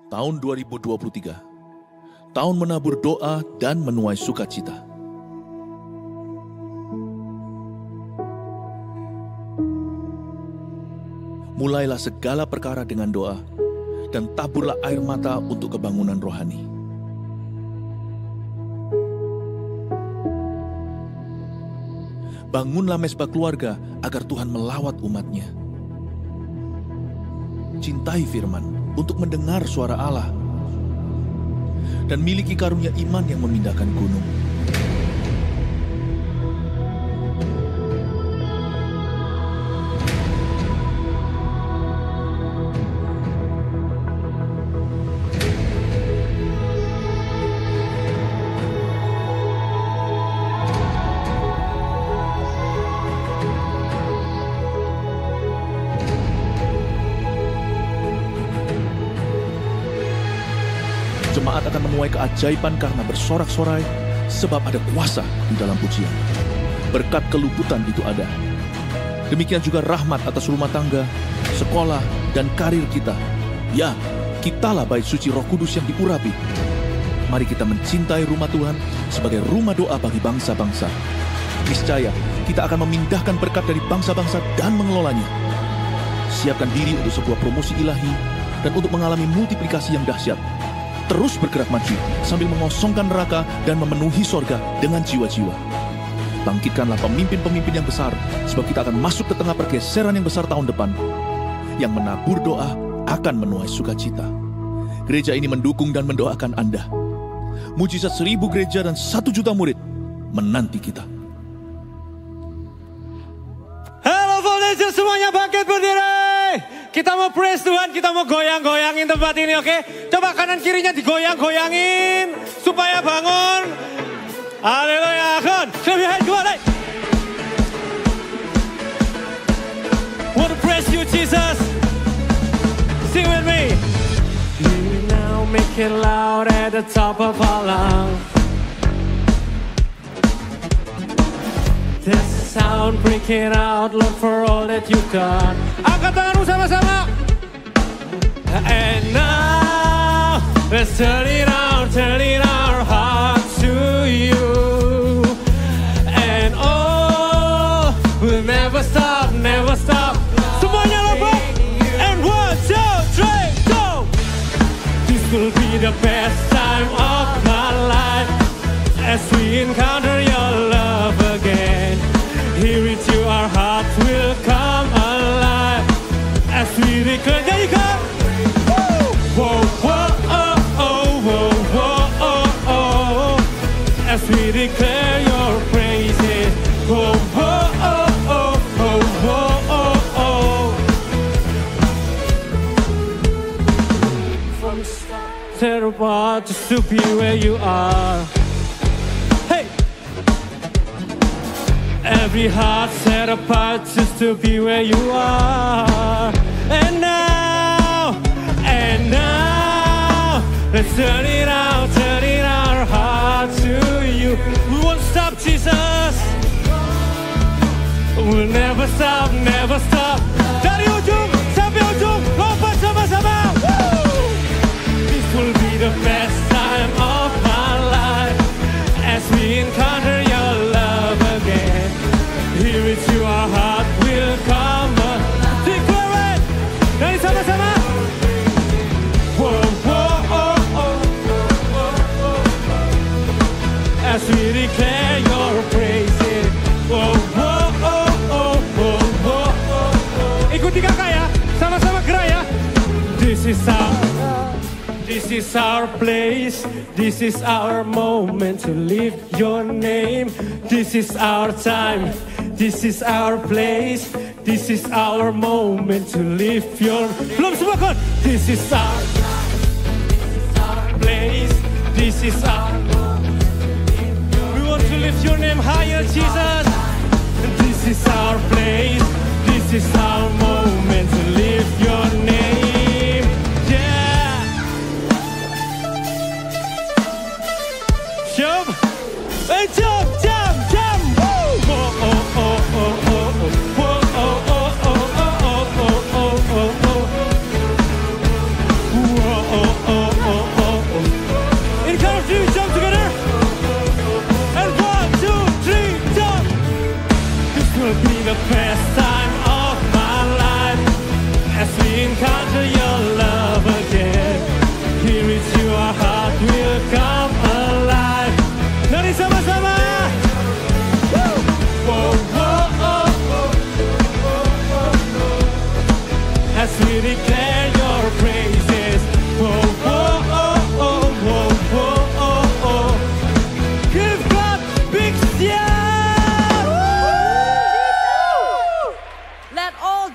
Tahun 2023, tahun menabur doa dan menuai sukacita. Mulailah segala perkara dengan doa, dan taburlah air mata untuk kebangunan rohani. Bangunlah mezbah keluarga agar Tuhan melawat umatnya. Cintai firman untuk mendengar suara Allah, dan miliki karunia iman yang memindahkan gunung. Jemaat akan menuai keajaiban karena bersorak-sorai, sebab ada kuasa di dalam pujian. Berkat keluputan itu ada. Demikian juga rahmat atas rumah tangga, sekolah, dan karir kita. Ya, kitalah bait suci Roh Kudus yang diurapi. Mari kita mencintai rumah Tuhan sebagai rumah doa bagi bangsa-bangsa. Niscaya kita akan memindahkan berkat dari bangsa-bangsa dan mengelolanya. Siapkan diri untuk sebuah promosi ilahi dan untuk mengalami multiplikasi yang dahsyat. Terus bergerak maju sambil mengosongkan neraka dan memenuhi sorga dengan jiwa-jiwa. Bangkitkanlah pemimpin-pemimpin yang besar, sebab kita akan masuk ke tengah pergeseran yang besar tahun depan. Yang menabur doa akan menuai sukacita. Gereja ini mendukung dan mendoakan Anda. Mujizat 1000 gereja dan 1 juta murid menanti kita. Halo Volunteer semuanya, bangkit berdiri. Kita mau praise Tuhan, kita mau goyang-goyangin tempat ini, oke? Coba kanan kirinya digoyang-goyangin supaya bangun. Haleluya, kan? Lebih high, dua, naik. Want to praise you, Jesus. Sing with me. You now make it loud at the top of our lungs. This sound breaking out, Lord, for all that you've done. Angkat tanganmu sama-sama. And now, let's turn our hearts to you. And oh, we'll never stop, never stop. Semuanya lompat. And 1, 2, 3, go. This will be the best time of my life as we encounter your love again. Here with you our hearts will come alive as we declare. There you go. Whoa, whoa, oh, oh, whoa, whoa, oh, oh. As we declare your praises. Whoa, whoa, oh, oh, oh, whoa, oh, oh. From start apart just to be where you are. Every heart set apart just to be where you are. And now, let's turn it our hearts to you. We won't stop, Jesus. We'll never stop, never stop. Dari ujung sampai ujung, lompat sama-sama. Woo! This will be the best time of my life as we encounter your love again. Here with you our heart will come. Declare it. Dari sama-sama. Whoa, whoa, oh, oh, oh, oh. As we declare your praises. Whoa, whoa, oh, oh, oh, oh, oh. Ikuti kakak ya. Sama-sama gerak ya. This is our place. This is our moment to lift your name. This is our time. This is our place. This is our moment to lift your... Belum semua kan? This is our place. This is our moment. We want to lift your name higher, Jesus. This is our place. This is our moment to lift your name. Yeah. Jump. Hey, jump, jump, jump. Woo. Oh, oh, oh, oh, oh. Whoa, oh, oh, oh, oh, oh, oh, oh, oh, oh. Whoa, oh, oh.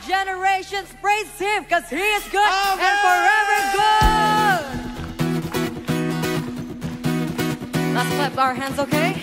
generations praise Him, because He is good Amen. and forever good. Let's clap our hands, okay?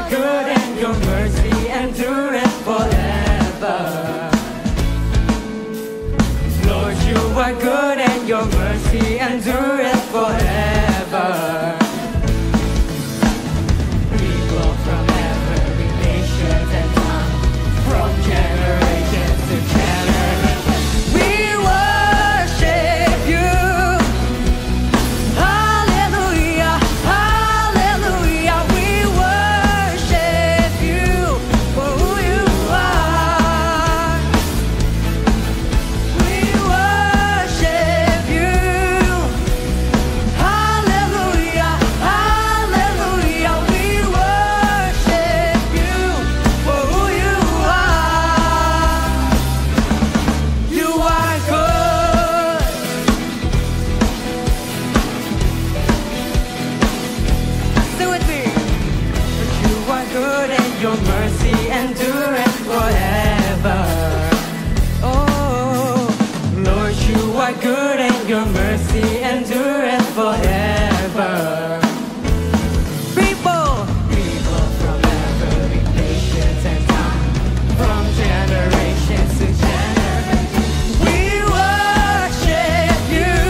Good and your mercy endureth forever. Lord, you are good and your mercy endureth forever. People from every nation and tongue, from generation to generation, we worship you. Hallelujah, hallelujah, we worship you for who you are. We worship you. Hallelujah, hallelujah, we worship you for who you are. You are good. Sing with me. You are good and your mercy endureth forever. Oh, Lord, you are good and your mercy endureth forever. People from every nation and tongue, from generation to generation, we worship you.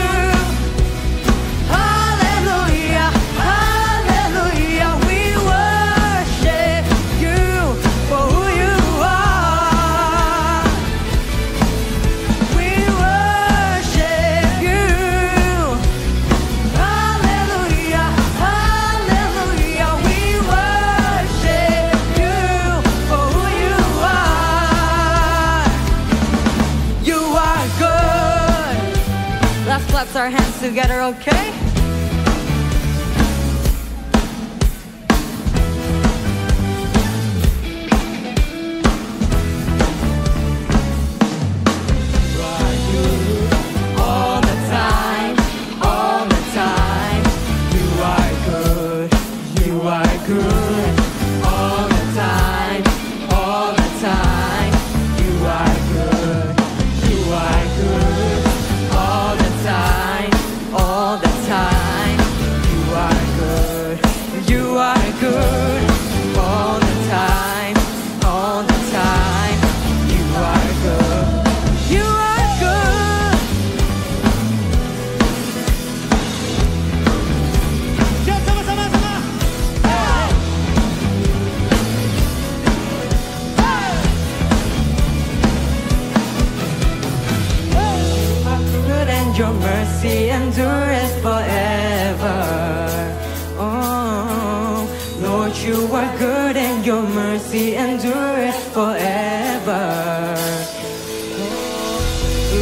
Hallelujah, hallelujah, we worship you for who you are. We worship you. Hallelujah, hallelujah, we worship you for who you are. You are good. Let's clap our hands together, okay? All the time, all the time, you are good, you are good. All the time, all the time, you are good, you are good. All the time, all the time, you are good, you are good. All the time, all the time, you are good, you are good. Jangan sama-sama. Good and your mercy endureth forever. Oh, Lord, you are good and your mercy endureth forever.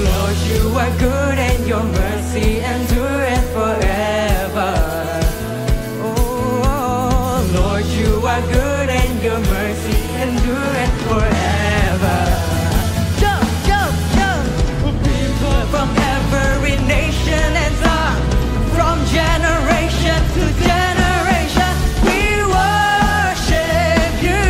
Lord, you are good and your mercy endureth forever. Oh, Lord, you are good and your mercy endureth forever. Jump, jump, jump. People from every nation and tongue, from generation to generation, we worship you.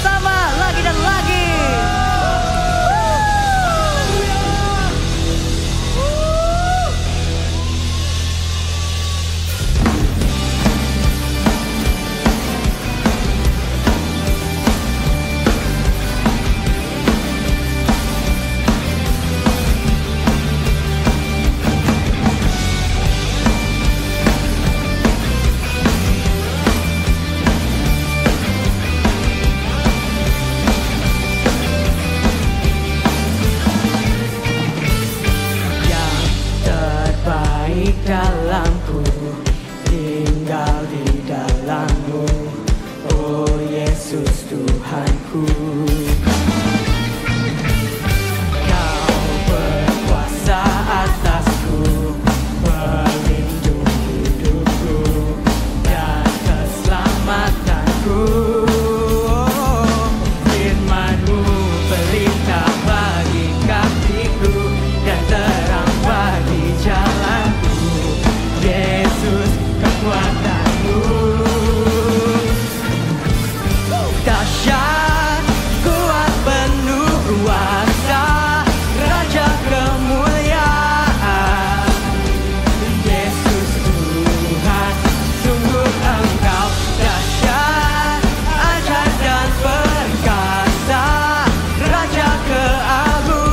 sama-sama lagi dan lagi. Dalamku, tinggal di dalammu, oh Yesus Tuhanku. Kau berkuasa atasku, pelindung hidupku dan keselamatanku. Firman-Mu pelita bagi kakiku dan terang bagi jalanku. Yesus kekuatanmu, dahsyat, kuat, penuh kuasa, Raja kemuliaan. Yesus Tuhan, sungguh Engkau dahsyat, ajaib dan perkasa, Raja keagungan.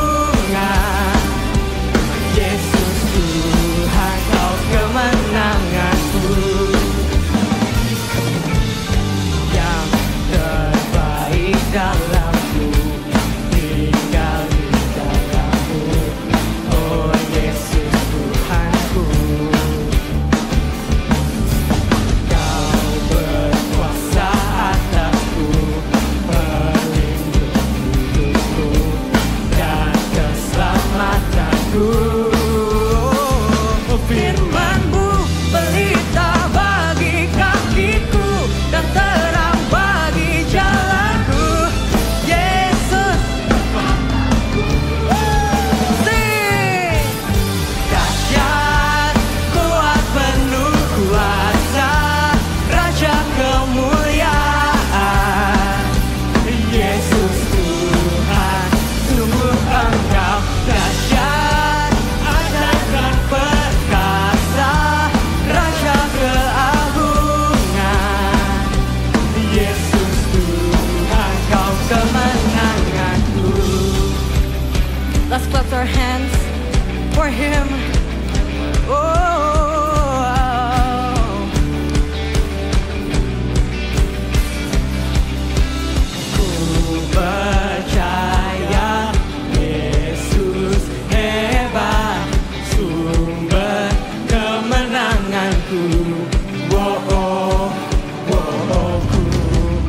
Yesus Tuhan, Kau kemenanganku, yang terbaik dalamku, tinggal di dalammu, oh Yesus Tuhanku. Kau berkuasa atasku, pelindung hidupku dan keselamatanku. Firman-Mu pelita bagi kakiku dan terang bagi jalanku. Yesus, sing, dahsyat, kuat, penuh kuasa, Raja kemuliaan. Yesus Tuhan, sungguh Engkau dahsyat, ajaib dan perkasa, Raja keagungan. Yesus Tuhan, Kau kemenanganku. Let's clap our hands for Him. Ku percaya Yesus hebat, sumber kemenanganku. Ku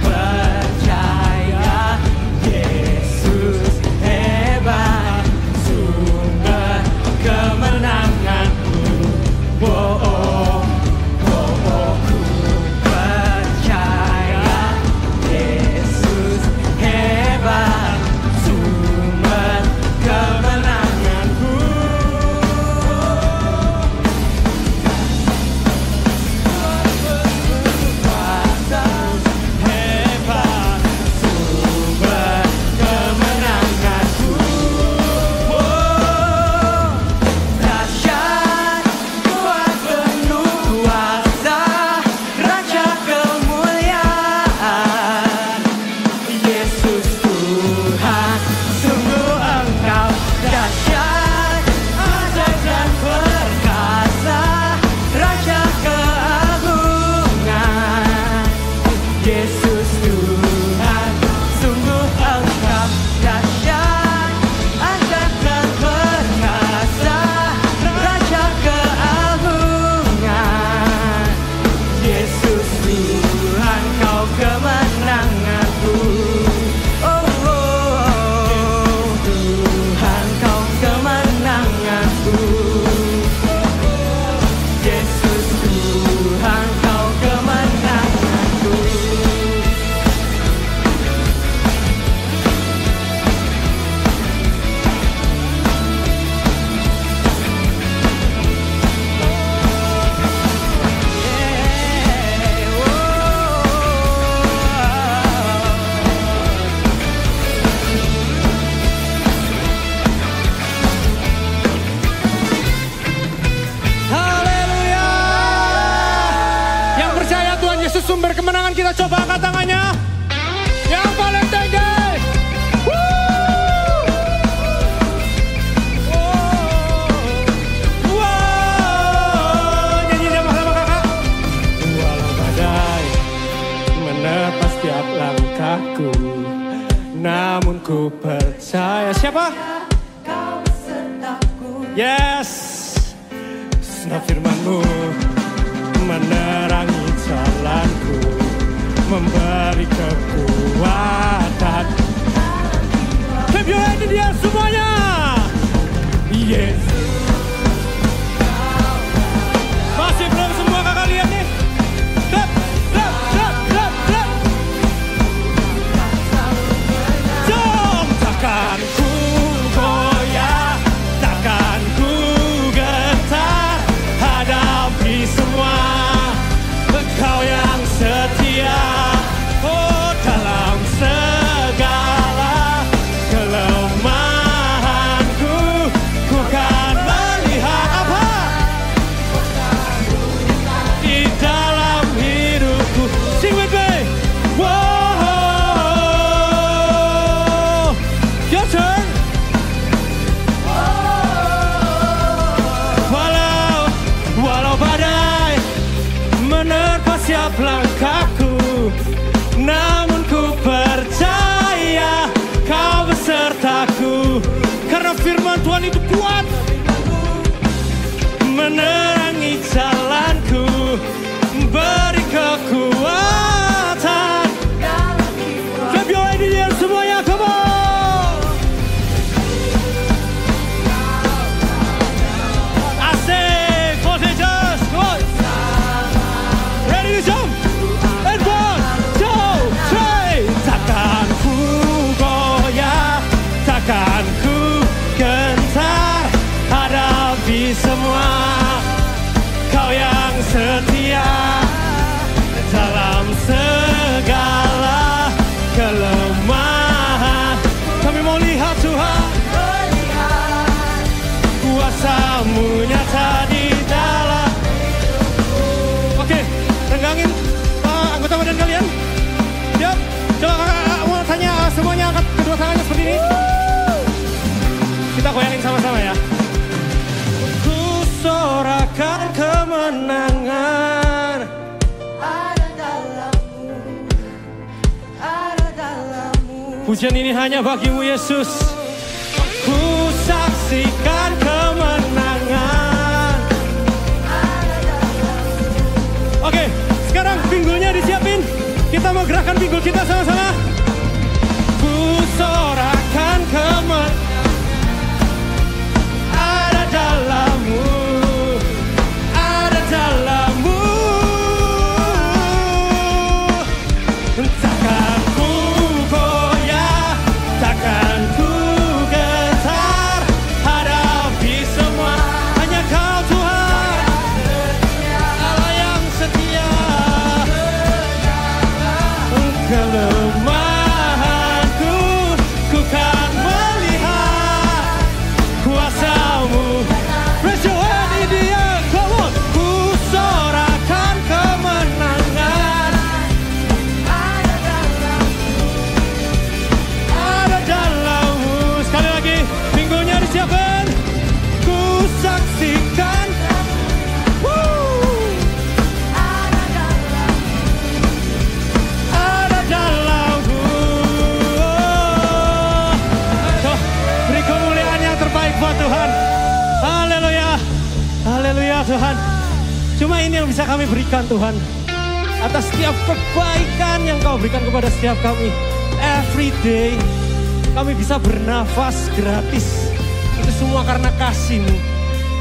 percaya Yesus hebat, sumber kemenanganku. Yesus sumber kemenangan kita, coba angkat tangannya. Yang paling tinggi. Nyanyi sama kakak. Walau badai menerpa setiap langkahku, namun ku percaya. Siapa? Kau besertaku. Yes. Sebab firman-Mu menerangi jalanku, memberi kekuatan. Clap your hand in the air semuanya. Yes. Masih belum semua kakak lihat nih. Clap, clap, clap, clap, clap. Jom, takkan ku goyah, takkan ku gentar, hadapi semua. Engkau yang setia, oh dalam segala kelemahanku, ku kan melihat apa di dalam hidupku. Sing with me. Wow. Your turn. Walau badai menerpa setiap langkahku, namun ku percaya Kau besertaku. Karena firman Tuhan itu kuat, menerangi jalanku, beri kekuatan. Clap your hands in the air semuanya, come on. Asik, volunteers, good. Ready to jump? And 1, 2, 3. Takkan ku goyah, takkan ku gentar, hadapi semua. Kau yang setia dalam segala kelemahan. Kami mau lihat Tuhan, kuasa-Mu nyata di dalam. Oke, renggangin anggota badan kalian. Siap? Coba kakak mau tanya semuanya, angkat kedua tangannya seperti ini. Kita goyangin sama-sama ya. Ku sorakan kemenangan, Ada dalam-Mu, ada dalam-Mu. pujian ini hanya bagi-Mu Yesus. Ku saksikan kemenangan. Oke, sekarang pinggulnya disiapin. Kita mau gerakan pinggul kita sama-sama. Ku sorakan kemenangan, ada dalam-Mu, ada dalam-Mu. Takkan ku goyah, takkan ku gentar, hadapi semua. Hanya Kau Tuhan, Allah yang setia. Kelemahanku, ku kan melihat kuasa-Mu. Raise your hand in the air, come on. Ku sorakan kemenangan, ada dalam-Mu. Sekali lagi, pinggulnya disiapkan. Ku saksikan. Woo. Ada dalam-Mu. Oh, beri kemuliaan yang terbaik buat Tuhan. Haleluya. Haleluya Tuhan. Cuma ini yang bisa kami berikan Tuhan. Atas setiap kebaikan yang Kau berikan kepada setiap kami. Every day kami bisa bernafas gratis. Itu semua karena kasih-Mu.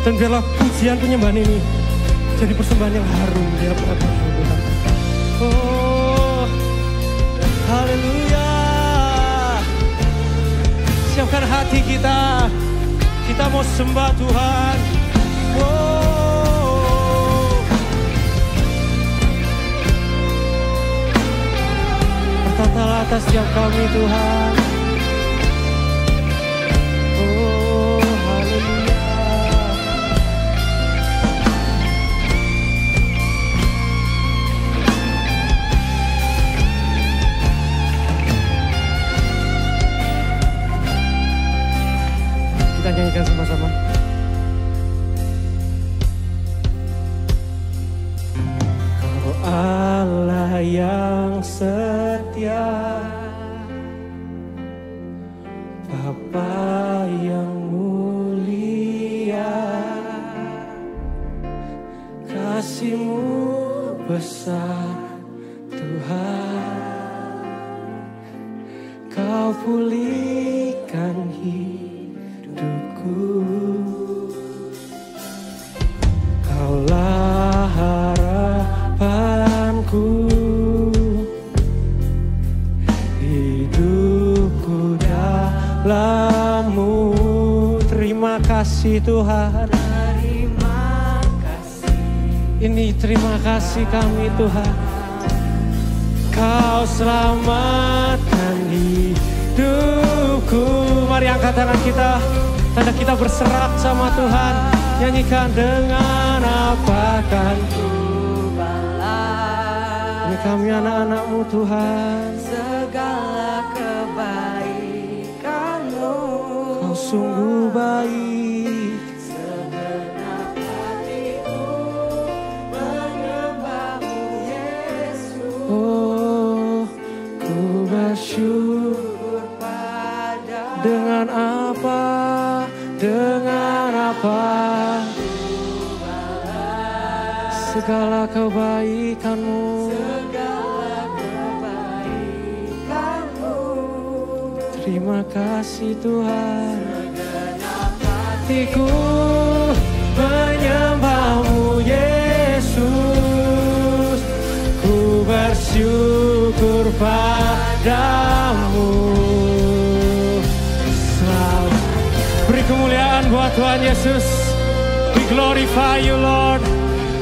Dan biarlah pujian penyembahan ini jadi persembahan yang harum di hadapan-Mu Tuhan. Oh, haleluya. Siapkan hati kita. Kita mau sembah Tuhan. Oh, berkatalah atas setiap kami Tuhan. Oh, haleluya. besar Tuhan, Kau pulihkan hidupku. Kaulah harapanku, hidupku dalam-Mu. Terima kasih Tuhan. Terima kasih. Ini terima kasih kami Tuhan. Kau selamatkan hidupku. Mari angkat tangan kita, tanda kita berserak sama Tuhan. Nyanyikan dengan apa kan ku balas. Ini kami anak-anak-Mu Tuhan. Segala kebaikan-Mu, Kau sungguh baik. segenap hatiku menyembah-Mu Yesus. Oh, ku bersyukur Pada dengan apa, dengan apa. Segala kebaikan-Mu, segala kebaikan-Mu, terima kasih Tuhan. Hatiku menyembah-Mu Yesus, ku bersyukur padamu. Selalu beri kemuliaan buat Tuhan Yesus. We glorify you Lord,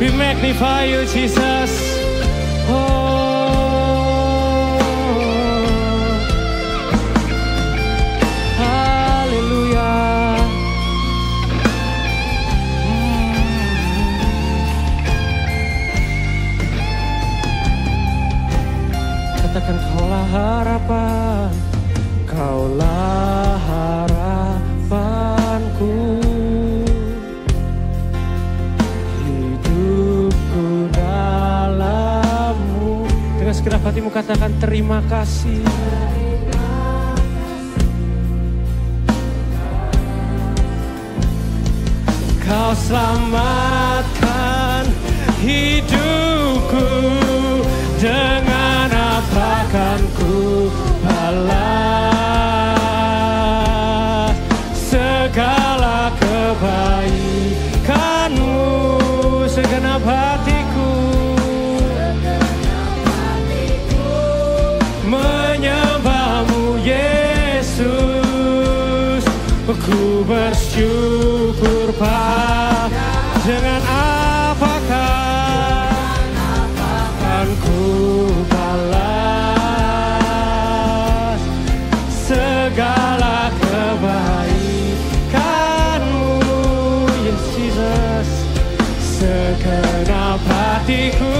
we magnify you Jesus. Oh, haleluya. Katakan Kaulah harapan, Kaulah harapanku, hidupku dalam-Mu. Dengan segenap hatimu katakan terima kasih. Kau selamatkan hidupku, dengan apa kan ku balas segala kebaikan-Mu. Segenap hatiku menyembah-Mu Yesus, ku bersyukur dengan apakah akan ku balas segala kebaikan-Mu Yes Jesus. Segenap hatiku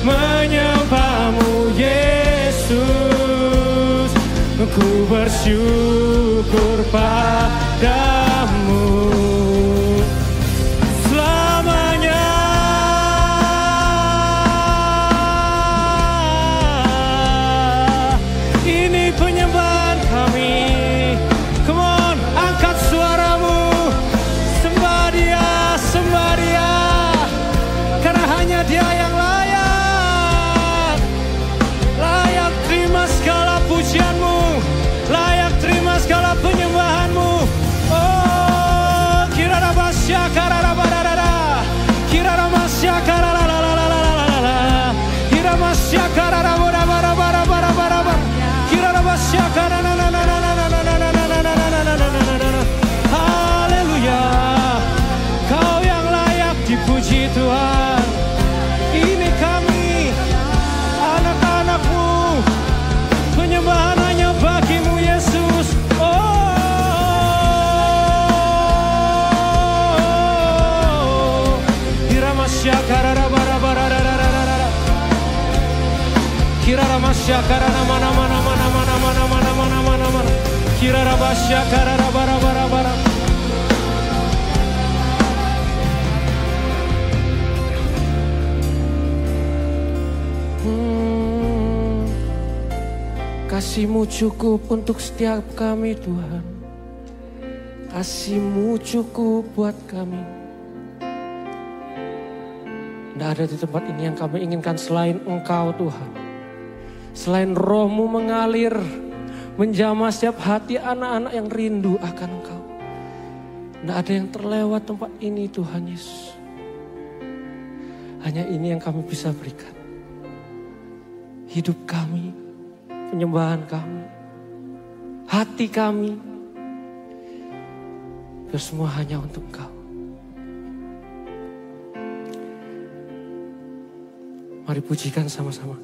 menyembah-Mu Yesus, ku bersyukur padamu selamanya. Ini penyembahan kami. Come on, angkat suaramu, sembah Dia, sembah Dia, karena hanya Dia yang layak. Layak terima segala pujianmu, layak terima segala penyembahanmu. Oh, kirana basya karara barara, kirana masya karara la la la la la la, kirana masya karara bara bara bara bara bara, kirana basya karana na na na na na na na na na na na na. Haleluya, Kau yang layak dipuji Tuhan. Ini kami, anak-anak-Mu, penyembahan hanya bagi-Mu Yesus. Oh, Kiramasya karara bara bara bara, Kiramasya karana mana mana mana mana mana mana mana mana mana, Kiramasya karara bara bara bara. Kasih-Mu cukup untuk setiap kami Tuhan. Kasih-Mu cukup buat kami. Tidak ada di tempat ini yang kami inginkan selain Engkau Tuhan. Selain Roh-Mu mengalir, menjamah setiap hati anak-anak yang rindu akan Engkau. Tidak ada yang terlewat tempat ini Tuhan Yesus. Hanya ini yang kami bisa berikan. Hidup kami, penyembahan kami, hati kami, biar semua hanya untuk Engkau. Mari pujikan sama-sama.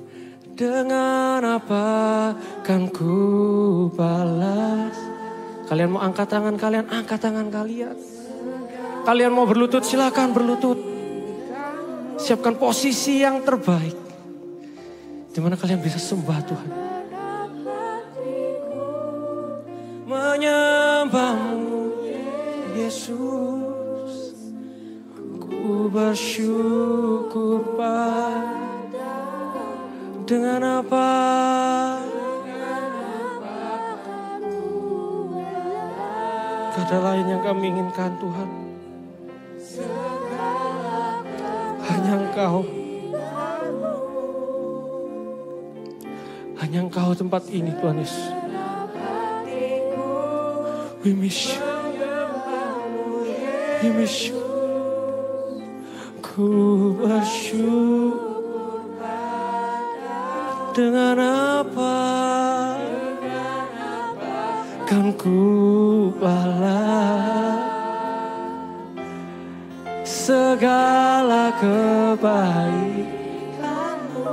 Dengan apa kan ku balas? Kalian mau angkat tangan kalian, angkat tangan kalian. Kalian mau berlutut, silakan berlutut. Siapkan posisi yang terbaik, di mana kalian bisa sembah Tuhan. Menyembah-Mu Yesus, ku bersyukur Pak. Dengan apa? Gak ada lain yang kami inginkan Tuhan. Hanya Engkau. Hanya Engkau tempat ini Tuhan Yesus. We miss you. We miss you. Ku bersyukur. Dengan apa kan ku balas segala kebaikan-Mu?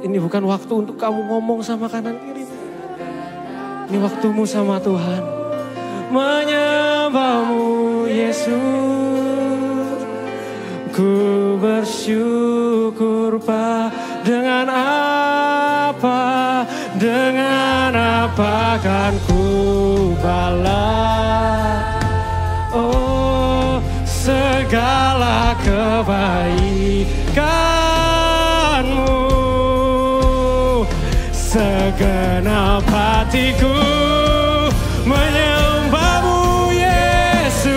Ini bukan waktu untuk kamu ngomong sama kanan kiri. Ini waktumu sama Tuhan. Menyembah-Mu Yesus, ku bersyukur Pak. Dengan apa kan ku balas segala kebaikan-Mu. Segenap hatiku menyembah-Mu Yesus,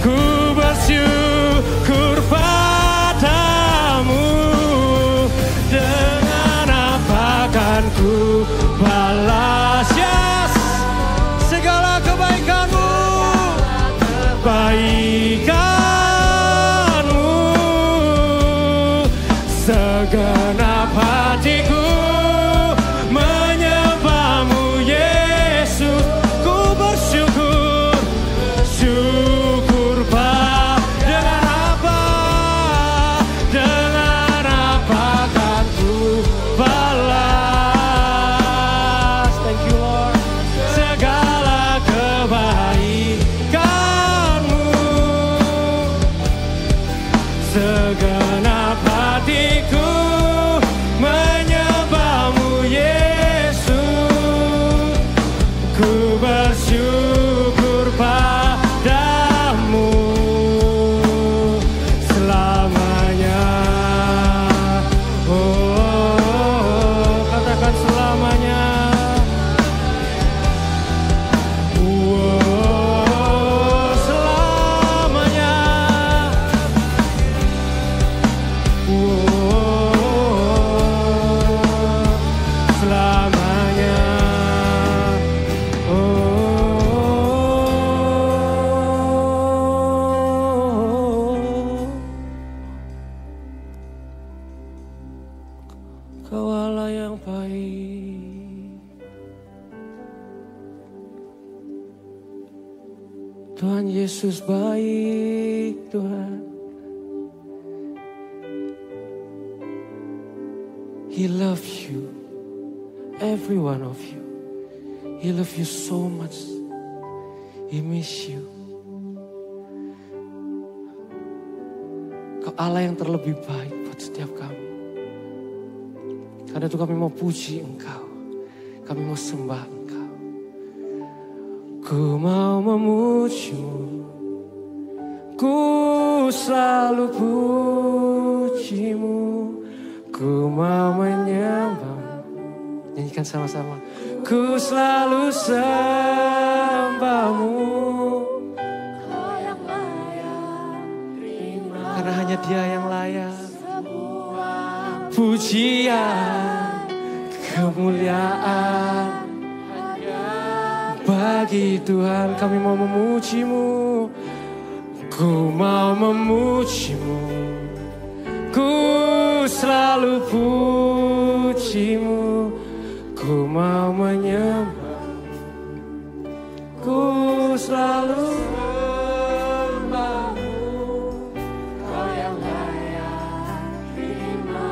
ku bersyukur Padamu. Dengan apa kan ku balas, yes, segala kebaikan-Mu, kebaikan-Mu. Segenap hatiku menyembah-Mu Yesus, ku bersyukur, syukur Pak. Dengan apa kan ku balas? Thank you Lord. Segala kebaikan-Mu, segenap hatiku menyembah-Mu Yesus, ku bersyukur Padamu selamanya. Oh, katakan selamanya. Oh, selamanya. Selamanya. Kau Allah yang baik, Tuhan Yesus baik Tuhan. He loves you, every one of you. He loves you so much. He miss you. Kau Allah yang terlebih baik buat setiap kami. Karena itu kami mau puji Engkau, kami mau sembah Engkau. Ku mau memuji-Mu, ku selalu puji-Mu. Ku mau menyembah. Nyanyikan sama-sama. Ku selalu sembah-Mu, karena Hanya Dia yang layak pujian, kemuliaan. Bagi Tuhan kami mau memuji-Mu, ku mau memuji-Mu, ku selalu puji-Mu, ku mau menyembah, ku selalu sembah-Mu, Kau yang layak terima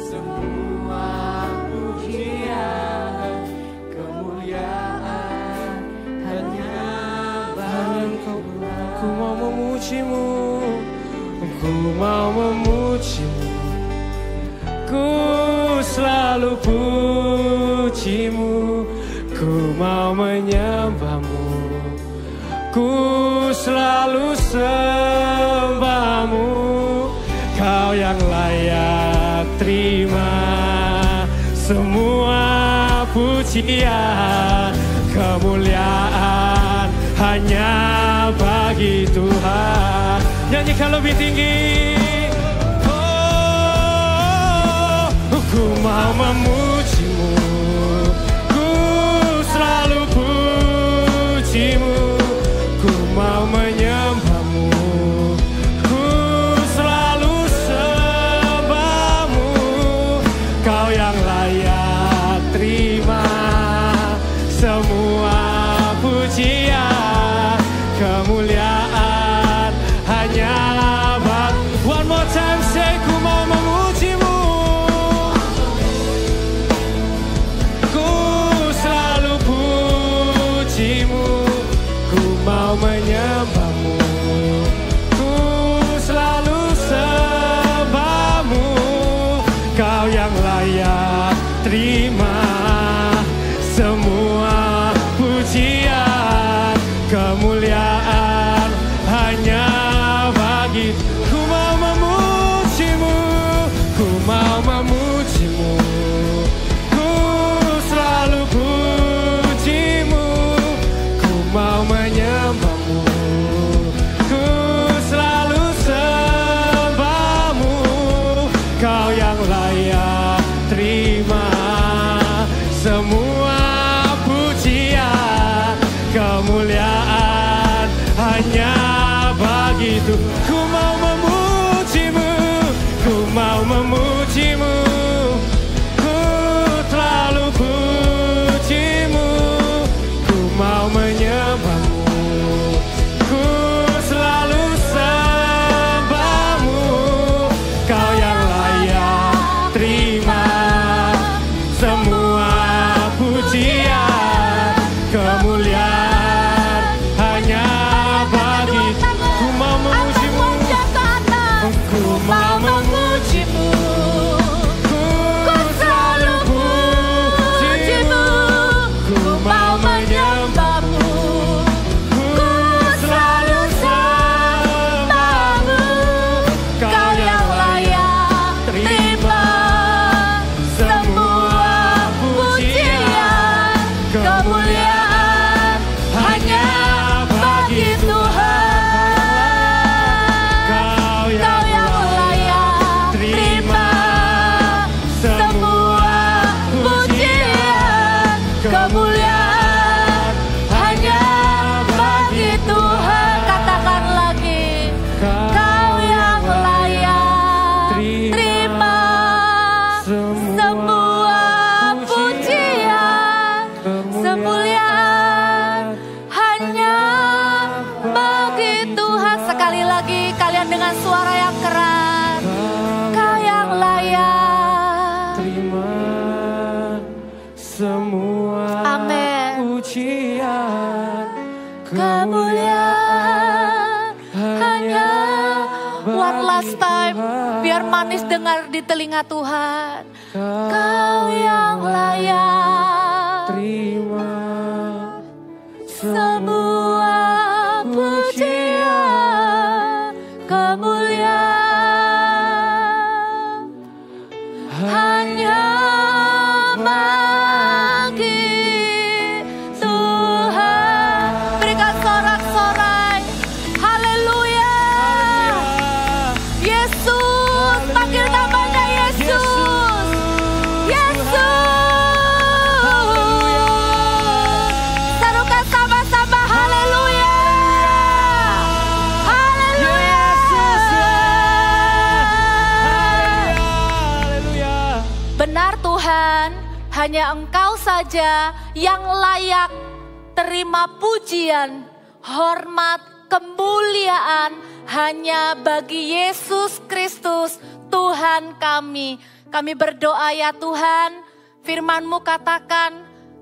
semua pujian, kemuliaan hanya bagi Kau. Ku mau memuji-Mu, ku mau memuji-Mu, ku selalu puji-Mu, ku mau menyembah-Mu, ku selalu sembah-Mu, Kau yang layak terima semua pujian, kemuliaan hanya bagi Tuhan. Nyanyikan lebih tinggi. Oh, ku mau memuji-Mu, ku selalu puji-Mu, ku mau menyembah-Mu, ku selalu sembah-Mu, Kau yang layak terima semua pujian, kemuliaan hanya bagi. One more time say, ku mau memuji-Mu, ku selalu puji-Mu, ku mau menyembah-Mu, ku selalu sembah-Mu, Kau yang layak terima semua pujian, kemuliaan hanya bagi. Ku mau memuji-Mu, ku mau memuji-Mu, ku selalu puji-Mu, ku mau menyembah-Mu, ku selalu sembah-Mu, Kau yang layak terima semua pujian, kemuliaan hanya bagi Tuhan. Ku mau memuji-Mu, ku mau memuji-Mu, ku selalu puji-Mu, ku mau menyembah-Mu, ku selalu sembah-Mu, Kau yang layak terima semua pujian, kemuliaan hanya bagi. Ku mau memuji-Mu, ku mau memuji-Mu, ku selalu puji-Mu, ku mau menyembah-Mu, ku selalu sembah-Mu, Kau yang layak terima semua pujian, kemuliaan hanya bagi Tuhan. Kau yang layak terima semua pujian, kemuliaan hanya bagi Tuhan. Katakan lagi, Kau yang layak terima semua pujian, kemuliaan hanya bagi Tuhan. Sekali lagi kalian dengan suara yang keras, Kau yang layak terima semua Amin. pujian, kemuliaan hanya. One last time, biar manis dengar di telinga Tuhan. Kau yang layak terima semua pujian, kemuliaan hanya bagi Tuhan. Berikan sorak-sorai, haleluya. Yesus, panggil namanya Yesus. Yesus. Serukan sama-sama, haleluya. Haleluya. Benar Tuhan, hanya Engkau saja yang layak terima pujian, hormat, kemuliaan hanya bagi Yesus Kristus Tuhan kami. Kami berdoa ya Tuhan, firman-Mu katakan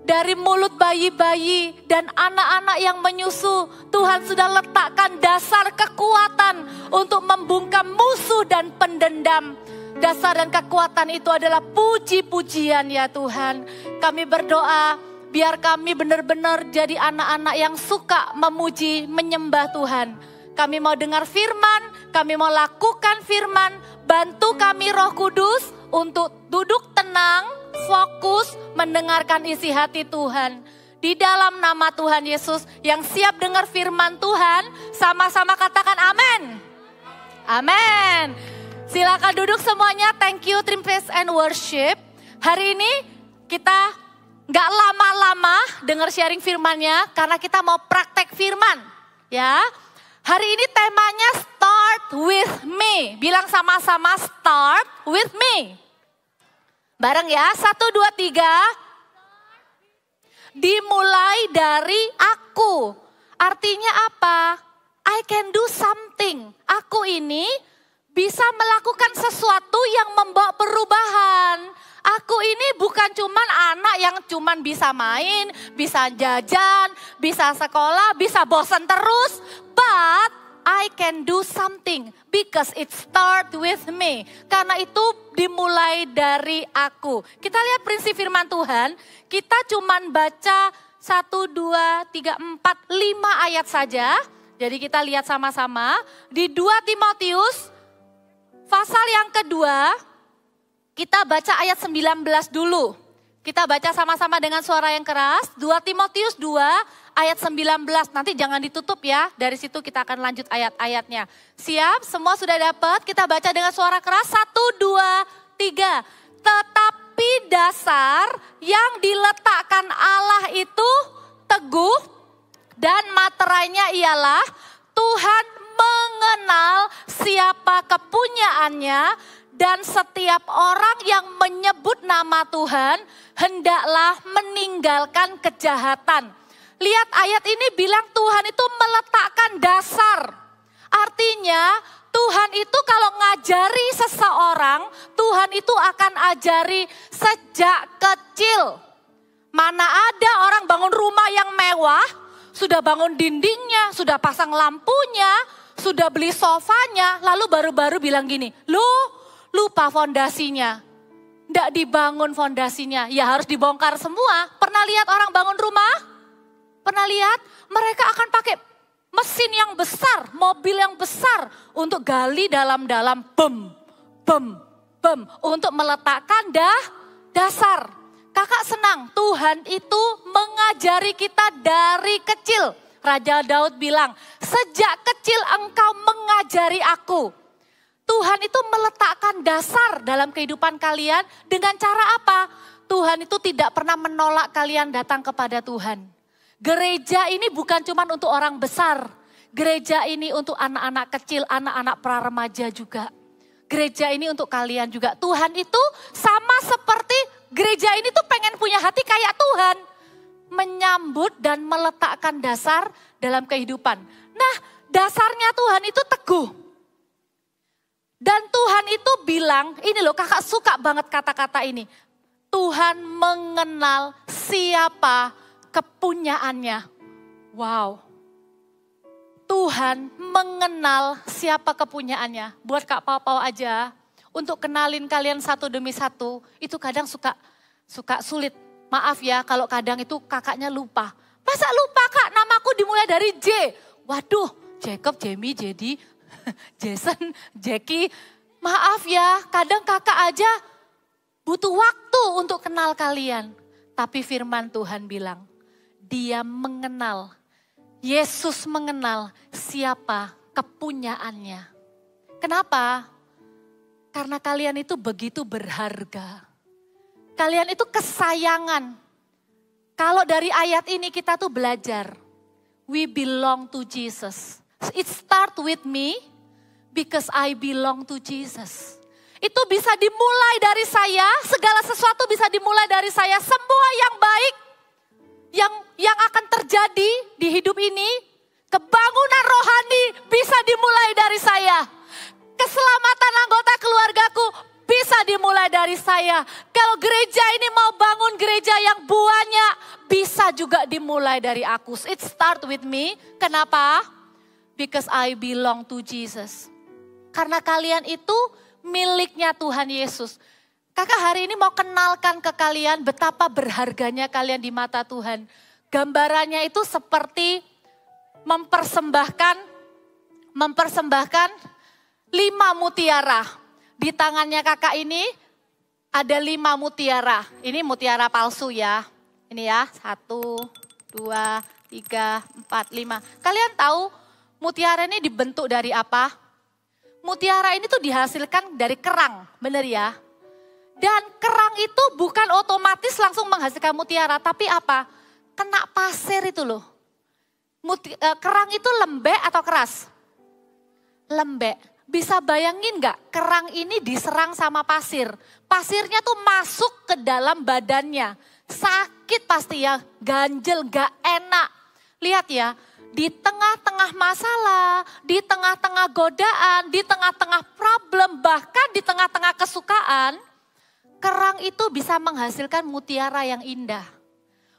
dari mulut bayi-bayi dan anak-anak yang menyusu, Tuhan sudah letakkan dasar kekuatan untuk membungkam musuh dan pendendam. Dasar dan kekuatan itu adalah puji-pujian ya Tuhan. Kami berdoa biar kami benar-benar jadi anak-anak yang suka memuji, menyembah Tuhan. Kami mau dengar firman, kami mau lakukan firman. Bantu kami Roh Kudus untuk duduk tenang, fokus, mendengarkan isi hati Tuhan. Di dalam nama Tuhan Yesus yang siap dengar firman Tuhan, sama-sama katakan amin. Amin. Silakan duduk semuanya. Thank you, Dream Praise and Worship. Hari ini kita gak lama-lama dengar sharing firmannya karena kita mau praktek firman. Ya, hari ini temanya Start With Me. Bilang sama-sama Start With Me. Bareng ya, 1, 2, 3. Dimulai dari aku. Artinya apa? I can do something. Aku ini bisa melakukan sesuatu yang membawa perubahan. Aku ini bukan cuman anak yang cuman bisa main, bisa jajan, bisa sekolah, bisa bosan terus. But I can do something because it start with me. Karena itu dimulai dari aku. Kita lihat prinsip firman Tuhan. Kita cuman baca 1, 2, 3, 4, 5 ayat saja. Jadi kita lihat sama-sama. Di 2 Timotius pasal yang kedua, kita baca ayat 19 dulu. Kita baca sama-sama dengan suara yang keras. 2 Timotius 2 ayat 19. Nanti jangan ditutup ya. Dari situ kita akan lanjut ayat-ayatnya. Siap? Semua sudah dapat? Kita baca dengan suara keras. 1, 2, 3. Tetapi dasar yang diletakkan Allah itu teguh. Dan materainya ialah Tuhan mengenal siapa kepunyaannya dan setiap orang yang menyebut nama Tuhan hendaklah meninggalkan kejahatan. Lihat ayat ini bilang Tuhan itu meletakkan dasar. Artinya Tuhan itu kalau ngajari seseorang, Tuhan itu akan ajari sejak kecil. Mana ada orang bangun rumah yang mewah, sudah bangun dindingnya, sudah pasang lampunya, sudah beli sofanya, lalu baru-baru bilang gini, lu lupa fondasinya. Nggak dibangun fondasinya, ya harus dibongkar semua. Pernah lihat orang bangun rumah? Pernah lihat? Mereka akan pakai mesin yang besar, mobil yang besar untuk gali dalam-dalam, untuk meletakkan dasar. Kakak senang, Tuhan itu mengajari kita dari kecil. Raja Daud bilang, sejak kecil engkau mengajari aku. Tuhan itu meletakkan dasar dalam kehidupan kalian dengan cara apa? Tuhan itu tidak pernah menolak kalian datang kepada Tuhan. Gereja ini bukan cuma untuk orang besar. Gereja ini untuk anak-anak kecil, anak-anak pra-remaja juga. Gereja ini untuk kalian juga. Tuhan itu sama seperti gereja ini tuh pengen punya hati kayak Tuhan. Menyambut dan meletakkan dasar dalam kehidupan. Nah, dasarnya Tuhan itu teguh. Dan Tuhan itu bilang, ini loh kakak suka banget kata-kata ini. Tuhan mengenal siapa kepunyaannya. Wow. Tuhan mengenal siapa kepunyaannya. Buat Kak Pau-Pau aja, untuk kenalin kalian satu demi satu, itu kadang suka sulit. Maaf ya kalau kadang itu kakaknya lupa. Masa lupa Kak, namaku dimulai dari J. Waduh, Jacob, Jamie, Jadi, Jason, Jackie. Maaf ya, kadang kakak aja butuh waktu untuk kenal kalian. Tapi firman Tuhan bilang, dia mengenal, Yesus mengenal siapa kepunyaannya. Kenapa? Karena kalian itu begitu berharga. Kalian itu kesayangan. Kalau dari ayat ini kita tuh belajar. We belong to Jesus. It start with me because I belong to Jesus. Itu bisa dimulai dari saya, segala sesuatu bisa dimulai dari saya. Semua yang baik yang akan terjadi di hidup ini, kebangunan rohani bisa dimulai dari saya. Keselamatan anggota keluargaku bisa dimulai dari saya. Kalau gereja ini mau bangun gereja yang banyak, bisa juga dimulai dari aku. It start with me. Kenapa? Because I belong to Jesus. Karena kalian itu miliknya Tuhan Yesus. Kakak hari ini mau kenalkan ke kalian betapa berharganya kalian di mata Tuhan. Gambarannya itu seperti mempersembahkan 5 mutiara. Di tangannya kakak ini ada 5 mutiara. Ini mutiara palsu ya. Ini ya, 1, 2, 3, 4, 5. Kalian tahu mutiara ini dibentuk dari apa? Mutiara ini tuh dihasilkan dari kerang, bener ya? Dan kerang itu bukan otomatis langsung menghasilkan mutiara, tapi apa? Kena pasir itu loh. Kerang itu lembek atau keras? Lembek. Bisa bayangin gak kerang ini diserang sama pasir? Pasirnya tuh masuk ke dalam badannya. Sakit pasti ya, ganjel, gak enak. Lihat ya. Di tengah-tengah masalah, di tengah-tengah godaan, di tengah-tengah problem, bahkan di tengah-tengah kesukaan, kerang itu bisa menghasilkan mutiara yang indah.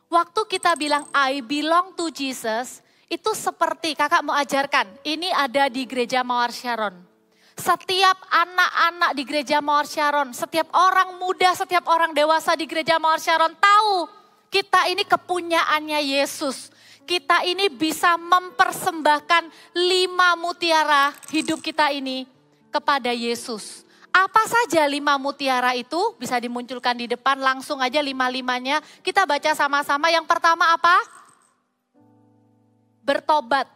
Waktu kita bilang I belong to Jesus, itu seperti kakak mau ajarkan, ini ada di gereja Mawar Sharon. Setiap anak-anak di gereja Mawar Sharon, setiap orang muda, setiap orang dewasa di gereja Mawar Sharon tahu kita ini kepunyaannya Yesus. Kita ini bisa mempersembahkan 5 mutiara hidup kita ini kepada Yesus. Apa saja 5 mutiara itu bisa dimunculkan di depan, langsung aja 5-5-nya. Kita baca sama-sama. Yang pertama apa? Bertobat.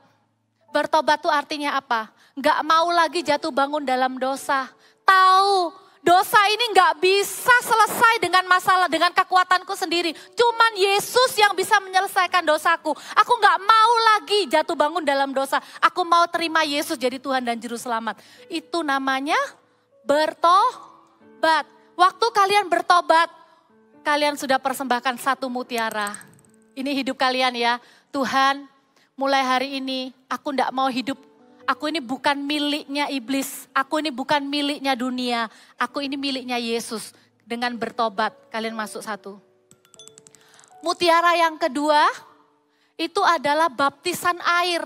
Bertobat itu artinya apa? Gak mau lagi jatuh bangun dalam dosa. Tahu dosa ini gak bisa selesai dengan masalah, dengan kekuatanku sendiri. Cuman Yesus yang bisa menyelesaikan dosaku. Aku gak mau lagi jatuh bangun dalam dosa. Aku mau terima Yesus jadi Tuhan dan Juru Selamat. Itu namanya bertobat. Waktu kalian bertobat, kalian sudah persembahkan 1 mutiara. Ini hidup kalian ya. Tuhan, mulai hari ini aku gak mau hidup. Aku ini bukan miliknya iblis, aku ini bukan miliknya dunia, aku ini miliknya Yesus. Dengan bertobat, kalian masuk 1. Mutiara yang kedua, itu adalah baptisan air.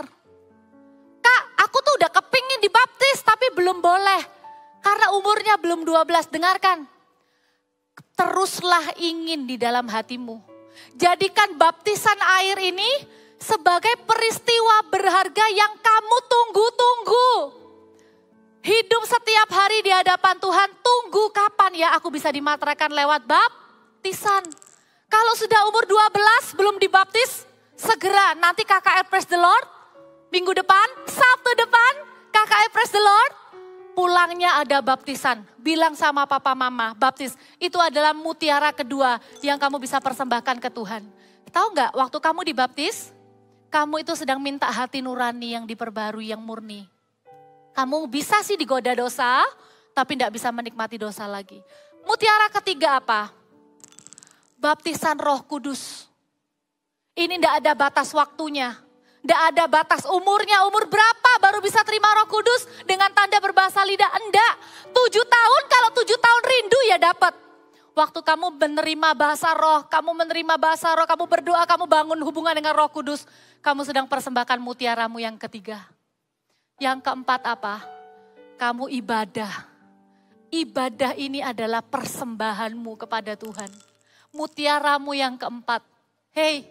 Kak, aku tuh udah kepingin dibaptis, tapi belum boleh. Karena umurnya belum 12, dengarkan. Teruslah ingin di dalam hatimu. Jadikan baptisan air ini sebagai peristiwa berharga yang kamu tunggu-tunggu. Hidup setiap hari di hadapan Tuhan, tunggu kapan ya aku bisa dimateraikan lewat baptisan. Kalau sudah umur 12 belum dibaptis, segera nanti KKR Praise the Lord. Minggu depan, Sabtu depan, KKR Praise the Lord. Pulangnya ada baptisan. Bilang sama papa mama, baptis. Itu adalah mutiara kedua yang kamu bisa persembahkan ke Tuhan. Tahu nggak, waktu kamu dibaptis, kamu itu sedang minta hati nurani yang diperbarui, yang murni. Kamu bisa sih digoda dosa, tapi tidak bisa menikmati dosa lagi. Mutiara ketiga apa? Baptisan Roh Kudus. Ini tidak ada batas waktunya. Tidak ada batas umurnya, umur berapa baru bisa terima Roh Kudus dengan tanda berbahasa lidah? Enggak. 7 tahun, kalau 7 tahun rindu ya dapat. Waktu kamu menerima bahasa roh, kamu berdoa, kamu bangun hubungan dengan Roh Kudus. Kamu sedang persembahkan mutiaramu yang ketiga. Yang keempat apa? Kamu ibadah. Ibadah ini adalah persembahanmu kepada Tuhan. Mutiaramu yang keempat. Hei,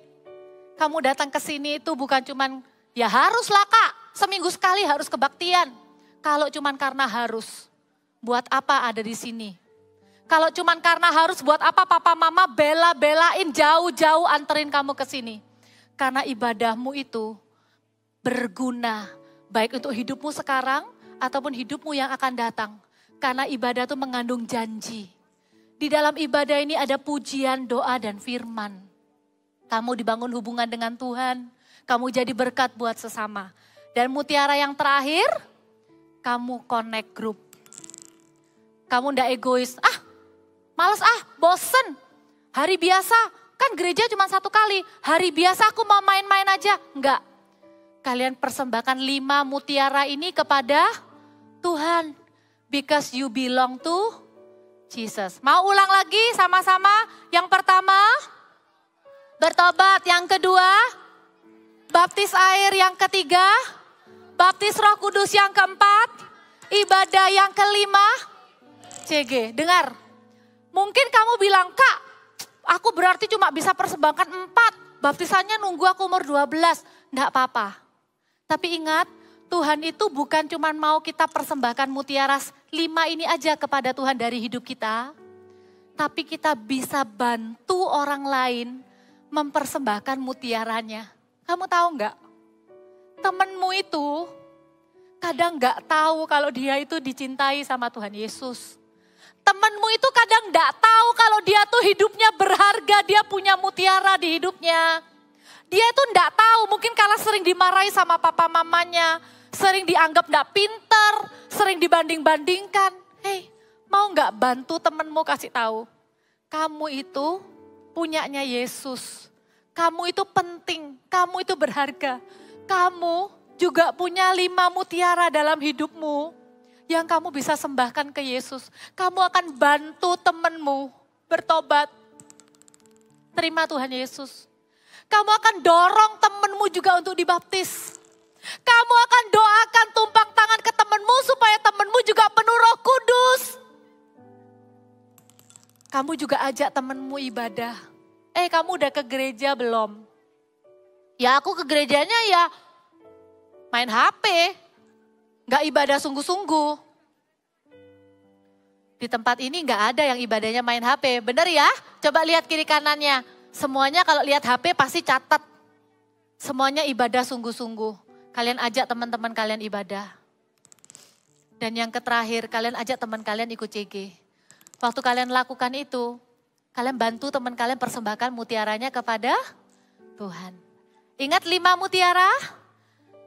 kamu datang ke sini itu bukan cuman, ya haruslah Kak, seminggu sekali harus kebaktian. Kalau cuman karena harus, buat apa ada di sini? Kalau cuman karena harus, buat apa papa mama bela-belain jauh-jauh anterin kamu ke sini? Karena ibadahmu itu berguna, baik untuk hidupmu sekarang ataupun hidupmu yang akan datang. Karena ibadah itu mengandung janji. Di dalam ibadah ini ada pujian, doa, dan firman. Kamu dibangun hubungan dengan Tuhan. Kamu jadi berkat buat sesama. Dan mutiara yang terakhir, kamu connect group. Kamu ndak egois. Males bosen. Hari biasa, kan gereja cuma 1 kali. Hari biasa aku mau main-main aja. Enggak. Kalian persembahkan 5 mutiara ini kepada Tuhan. Because you belong to Jesus. Mau ulang lagi sama-sama? Yang pertama, bertobat. Yang kedua, baptis air. Yang ketiga, baptis Roh Kudus. Yang keempat, ibadah. Yang kelima, CG. Dengar, mungkin kamu bilang, Kak, aku berarti cuma bisa persembahkan 4. Baptisannya nunggu aku umur 12. Enggak apa-apa. Tapi ingat, Tuhan itu bukan cuma mau kita persembahkan mutiara 5 ini aja kepada Tuhan dari hidup kita. Tapi kita bisa bantu orang lain mempersembahkan mutiaranya. Kamu tahu enggak? Temenmu itu kadang enggak tahu kalau dia itu dicintai sama Tuhan Yesus. Temenmu itu kadang enggak tahu kalau dia tuh hidupnya berharga, dia punya mutiara di hidupnya. Dia itu enggak tahu, mungkin karena sering dimarahi sama papa mamanya, sering dianggap enggak pinter, sering dibanding-bandingkan. Hei, mau enggak bantu temenmu kasih tahu? Kamu itu punyanya Yesus. Kamu itu penting, kamu itu berharga. Kamu juga punya 5 mutiara dalam hidupmu yang kamu bisa sembahkan ke Yesus. Kamu akan bantu temenmu bertobat. Terima Tuhan Yesus. Kamu akan dorong temenmu juga untuk dibaptis. Kamu akan doakan tumpang tangan ke temenmu supaya temenmu juga penuh Roh Kudus. Kamu juga ajak temenmu ibadah. Kamu udah ke gereja belum? Ya aku ke gerejanya ya main HP. Gak ibadah sungguh-sungguh. Di tempat ini gak ada yang ibadahnya main HP. Bener ya? Coba lihat kiri kanannya. Semuanya kalau lihat HP pasti catat. Semuanya ibadah sungguh-sungguh. Kalian ajak teman-teman kalian ibadah. Dan yang terakhir, kalian ajak teman kalian ikut CG. Waktu kalian lakukan itu, kalian bantu teman kalian persembahkan mutiaranya kepada Tuhan. Ingat 5 mutiara?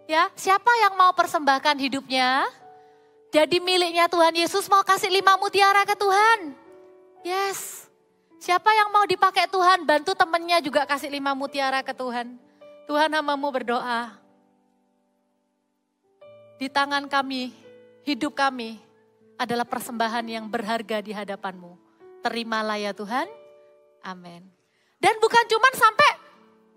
Ya, siapa yang mau persembahkan hidupnya? Jadi miliknya Tuhan Yesus mau kasih 5 mutiara ke Tuhan. Yes. Siapa yang mau dipakai Tuhan, bantu temennya juga kasih 5 mutiara ke Tuhan. Tuhan, hamba-Mu berdoa. Di tangan kami, hidup kami adalah persembahan yang berharga di hadapan-Mu. Terimalah ya Tuhan. Amin. Dan bukan cuma sampai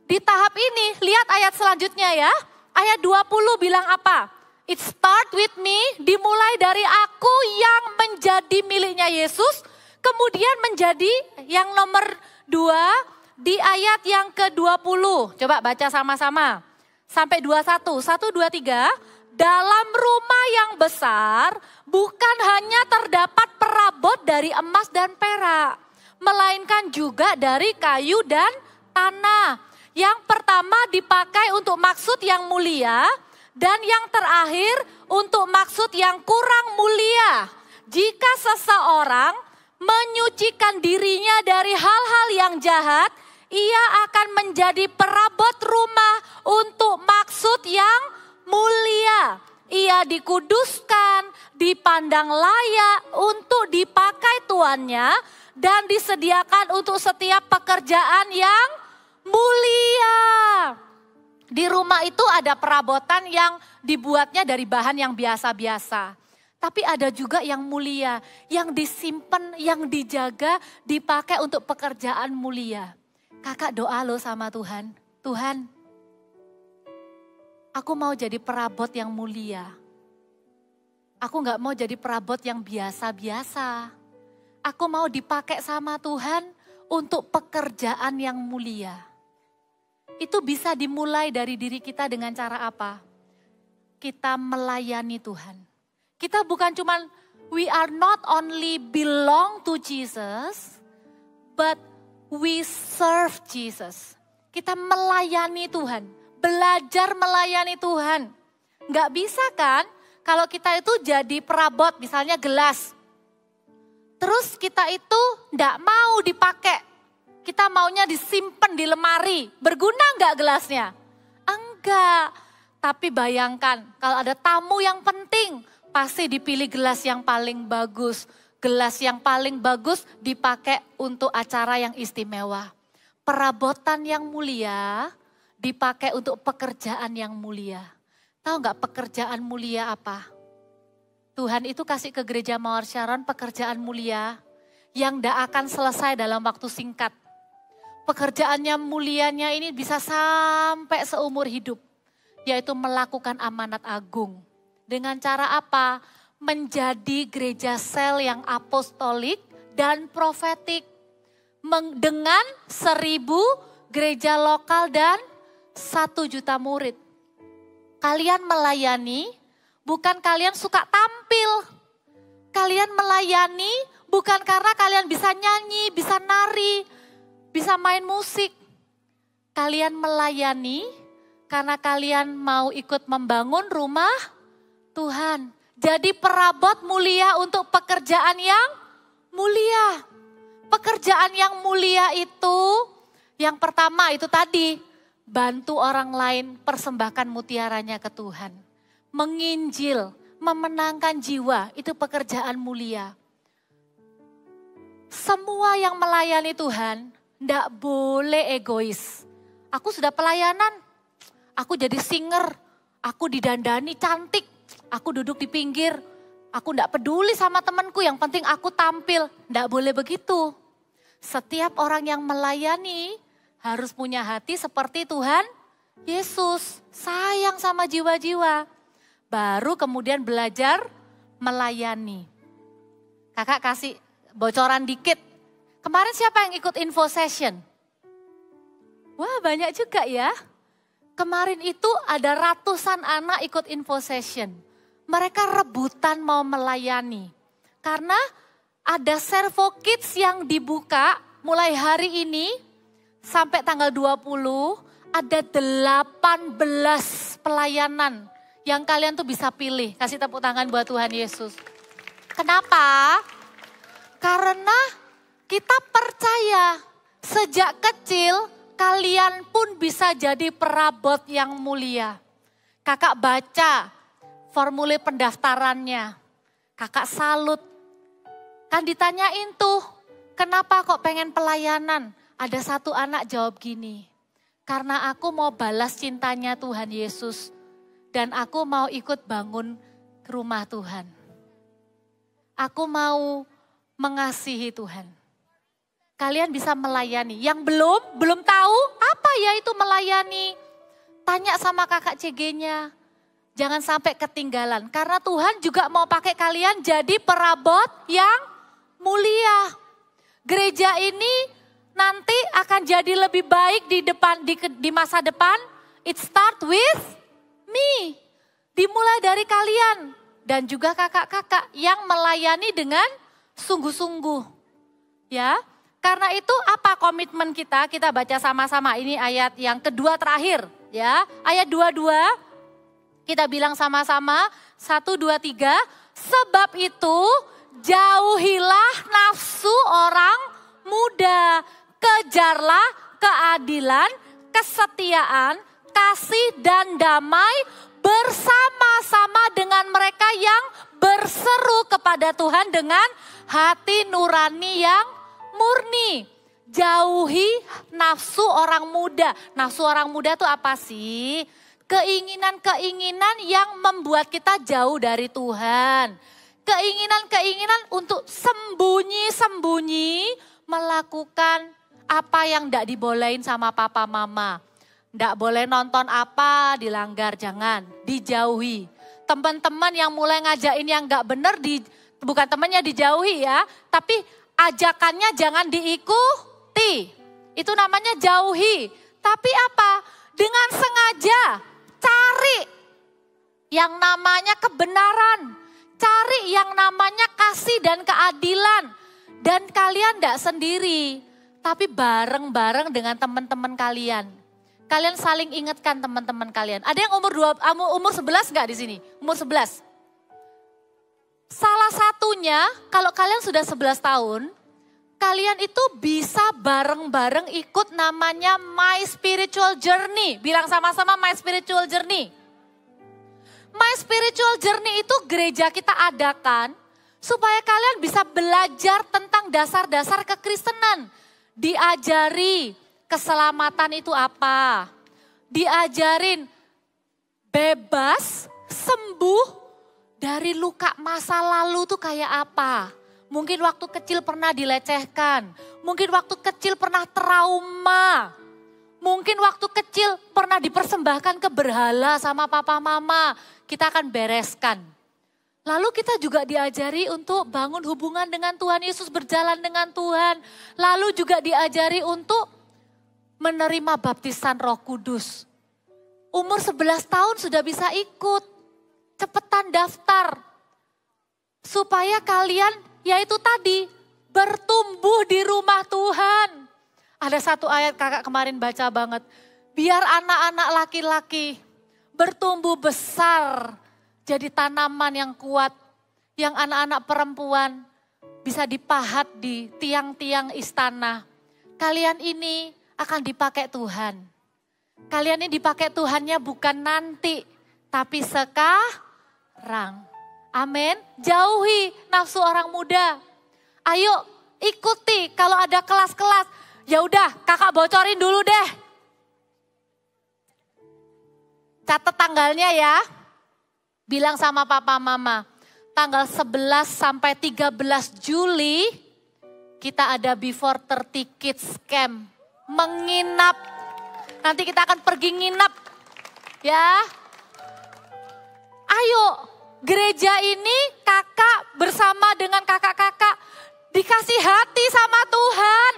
di tahap ini, lihat ayat selanjutnya ya. Ayat 20 bilang apa? It start with me, dimulai dari aku yang menjadi miliknya Yesus. Kemudian menjadi yang nomor 2 di ayat yang ke-20. Coba baca sama-sama. Sampai 21, 1, 2, 3. Dalam rumah yang besar bukan hanya terdapat perabot dari emas dan perak. Melainkan juga dari kayu dan tanah. Yang pertama dipakai untuk maksud yang mulia. Dan yang terakhir untuk maksud yang kurang mulia. Jika seseorang menyucikan dirinya dari hal-hal yang jahat, ia akan menjadi perabot rumah untuk maksud yang mulia. Ia dikuduskan, dipandang layak untuk dipakai tuannya, dan disediakan untuk setiap pekerjaan yang mulia. Di rumah itu ada perabotan yang dibuatnya dari bahan yang biasa-biasa. Tapi ada juga yang mulia, yang disimpan, yang dijaga, dipakai untuk pekerjaan mulia. Kakak doa lo sama Tuhan. Tuhan, aku mau jadi perabot yang mulia. Aku gak mau jadi perabot yang biasa-biasa. Aku mau dipakai sama Tuhan untuk pekerjaan yang mulia. Itu bisa dimulai dari diri kita dengan cara apa? Kita melayani Tuhan. Kita bukan cuma, we are not only belong to Jesus, but we serve Jesus. Kita melayani Tuhan, belajar melayani Tuhan. Gak bisa kan kalau kita itu jadi perabot, misalnya gelas. Terus kita itu enggak mau dipakai. Kita maunya disimpan di lemari. Berguna enggak gelasnya? Enggak. Tapi bayangkan kalau ada tamu yang penting, pasti dipilih gelas yang paling bagus. Gelas yang paling bagus dipakai untuk acara yang istimewa. Perabotan yang mulia dipakai untuk pekerjaan yang mulia. Tahu nggak pekerjaan mulia apa? Tuhan itu kasih ke gereja Mawar Sharon pekerjaan mulia yang tidak akan selesai dalam waktu singkat. Pekerjaannya mulianya ini bisa sampai seumur hidup. Yaitu melakukan amanat agung. Dengan cara apa? Menjadi gereja sel yang apostolik dan profetik. Dengan 1.000 gereja lokal dan 1 juta murid. Kalian melayani bukan kalian suka tampil. Kalian melayani bukan karena kalian bisa nyanyi, bisa nari, bisa main musik. Kalian melayani karena kalian mau ikut membangun rumah Tuhan. Jadi perabot mulia untuk pekerjaan yang mulia. Pekerjaan yang mulia itu, yang pertama itu tadi, bantu orang lain persembahkan mutiaranya ke Tuhan. Menginjil, memenangkan jiwa, itu pekerjaan mulia. Semua yang melayani Tuhan, tidak boleh egois. Aku sudah pelayanan, aku jadi singer, aku didandani cantik, aku duduk di pinggir. Aku tidak peduli sama temanku, yang penting aku tampil. Tidak boleh begitu. Setiap orang yang melayani harus punya hati seperti Tuhan Yesus. Sayang sama jiwa-jiwa. Baru kemudian belajar melayani. Kakak kasih bocoran dikit. Kemarin siapa yang ikut info session? Wah banyak juga ya. Kemarin itu ada ratusan anak ikut info session. Mereka rebutan mau melayani. Karena ada Servo Kids yang dibuka mulai hari ini sampai tanggal 20. Ada 18 pelayanan yang kalian tuh bisa pilih. Kasih tepuk tangan buat Tuhan Yesus. Kenapa? Karena kita percaya sejak kecil kalian pun bisa jadi perabot yang mulia. Kakak baca formulir pendaftarannya. Kakak salut. Kan ditanyain tuh, kenapa kok pengen pelayanan? Ada satu anak jawab gini, karena aku mau balas cintanya Tuhan Yesus. Dan aku mau ikut bangun rumah Tuhan. Aku mau mengasihi Tuhan. Kalian bisa melayani. Yang belum tahu apa ya itu melayani. Tanya sama kakak CG-nya. Jangan sampai ketinggalan. Karena Tuhan juga mau pakai kalian jadi perabot yang mulia. Gereja ini nanti akan jadi lebih baik di masa depan. It start with me. Dimulai dari kalian. Dan juga kakak-kakak yang melayani dengan sungguh-sungguh. Ya. Karena itu apa komitmen kita? Kita baca sama-sama ini ayat yang kedua terakhir. Ya. Ayat 22. Kita bilang sama-sama, 1, 2, 3. Sebab itu jauhilah nafsu orang muda. Kejarlah keadilan, kesetiaan, kasih dan damai bersama-sama dengan mereka yang berseru kepada Tuhan dengan hati nurani yang murni. Jauhi nafsu orang muda. Nafsu orang muda itu apa sih? Keinginan-keinginan yang membuat kita jauh dari Tuhan. Keinginan-keinginan untuk sembunyi-sembunyi melakukan apa yang tidak dibolehin sama papa mama. Tidak boleh nonton apa, dilanggar, jangan. Dijauhi. Teman-teman yang mulai ngajain yang gak benar, bukan temannya dijauhi ya. Tapi ajakannya jangan diikuti. Itu namanya jauhi. Tapi apa? Dengan sengaja cari yang namanya kebenaran. Cari yang namanya kasih dan keadilan. Dan kalian tidak sendiri. Tapi bareng-bareng dengan teman-teman kalian. Kalian saling ingatkan teman-teman kalian. Ada yang umur 11 enggak di sini? Umur 11? Salah satunya, kalau kalian sudah 11 tahun, kalian itu bisa bareng-bareng ikut namanya My Spiritual Journey. Bilang sama-sama My Spiritual Journey. My Spiritual Journey itu gereja kita adakan supaya kalian bisa belajar tentang dasar-dasar kekristenan. Diajari keselamatan itu apa. Diajarin bebas, sembuh dari luka masa lalu tuh kayak apa. Mungkin waktu kecil pernah dilecehkan. Mungkin waktu kecil pernah trauma. Mungkin waktu kecil pernah dipersembahkan ke berhala sama papa mama. Kita akan bereskan. Lalu kita juga diajari untuk bangun hubungan dengan Tuhan Yesus, berjalan dengan Tuhan. Lalu juga diajari untuk menerima baptisan Roh Kudus. Umur 11 tahun sudah bisa ikut. Cepetan daftar. Supaya kalian, yaitu tadi, bertumbuh di rumah Tuhan. Ada satu ayat kakak kemarin baca banget. Biar anak-anak laki-laki bertumbuh besar. Jadi tanaman yang kuat. Yang anak-anak perempuan bisa dipahat di tiang-tiang istana. Kalian ini akan dipakai Tuhan. Kalian ini dipakai Tuhannya bukan nanti. Tapi sekarang. Amin. Jauhi nafsu orang muda. Ayo ikuti kalau ada kelas-kelas. Ya udah, kakak bocorin dulu deh. Catat tanggalnya ya. Bilang sama papa mama. Tanggal 11 sampai 13 Juli kita ada Before 30 Kids Camp. Menginap. Nanti kita akan pergi nginap. Ya. Ayo, gereja ini kakak bersama dengan kakak-kakak dikasih hati sama Tuhan.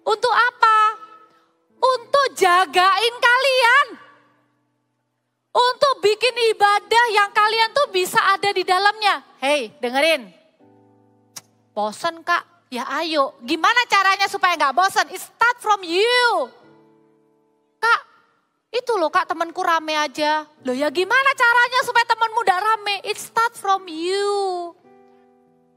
Untuk apa? Untuk jagain kalian. Untuk bikin ibadah yang kalian tuh bisa ada di dalamnya. Hei, dengerin. Bosen kak? Ya ayo. Gimana caranya supaya gak bosen? It start from you. Kak, itu loh kak temanku rame aja. Loh ya gimana caranya supaya temanmu gak rame? It start from you.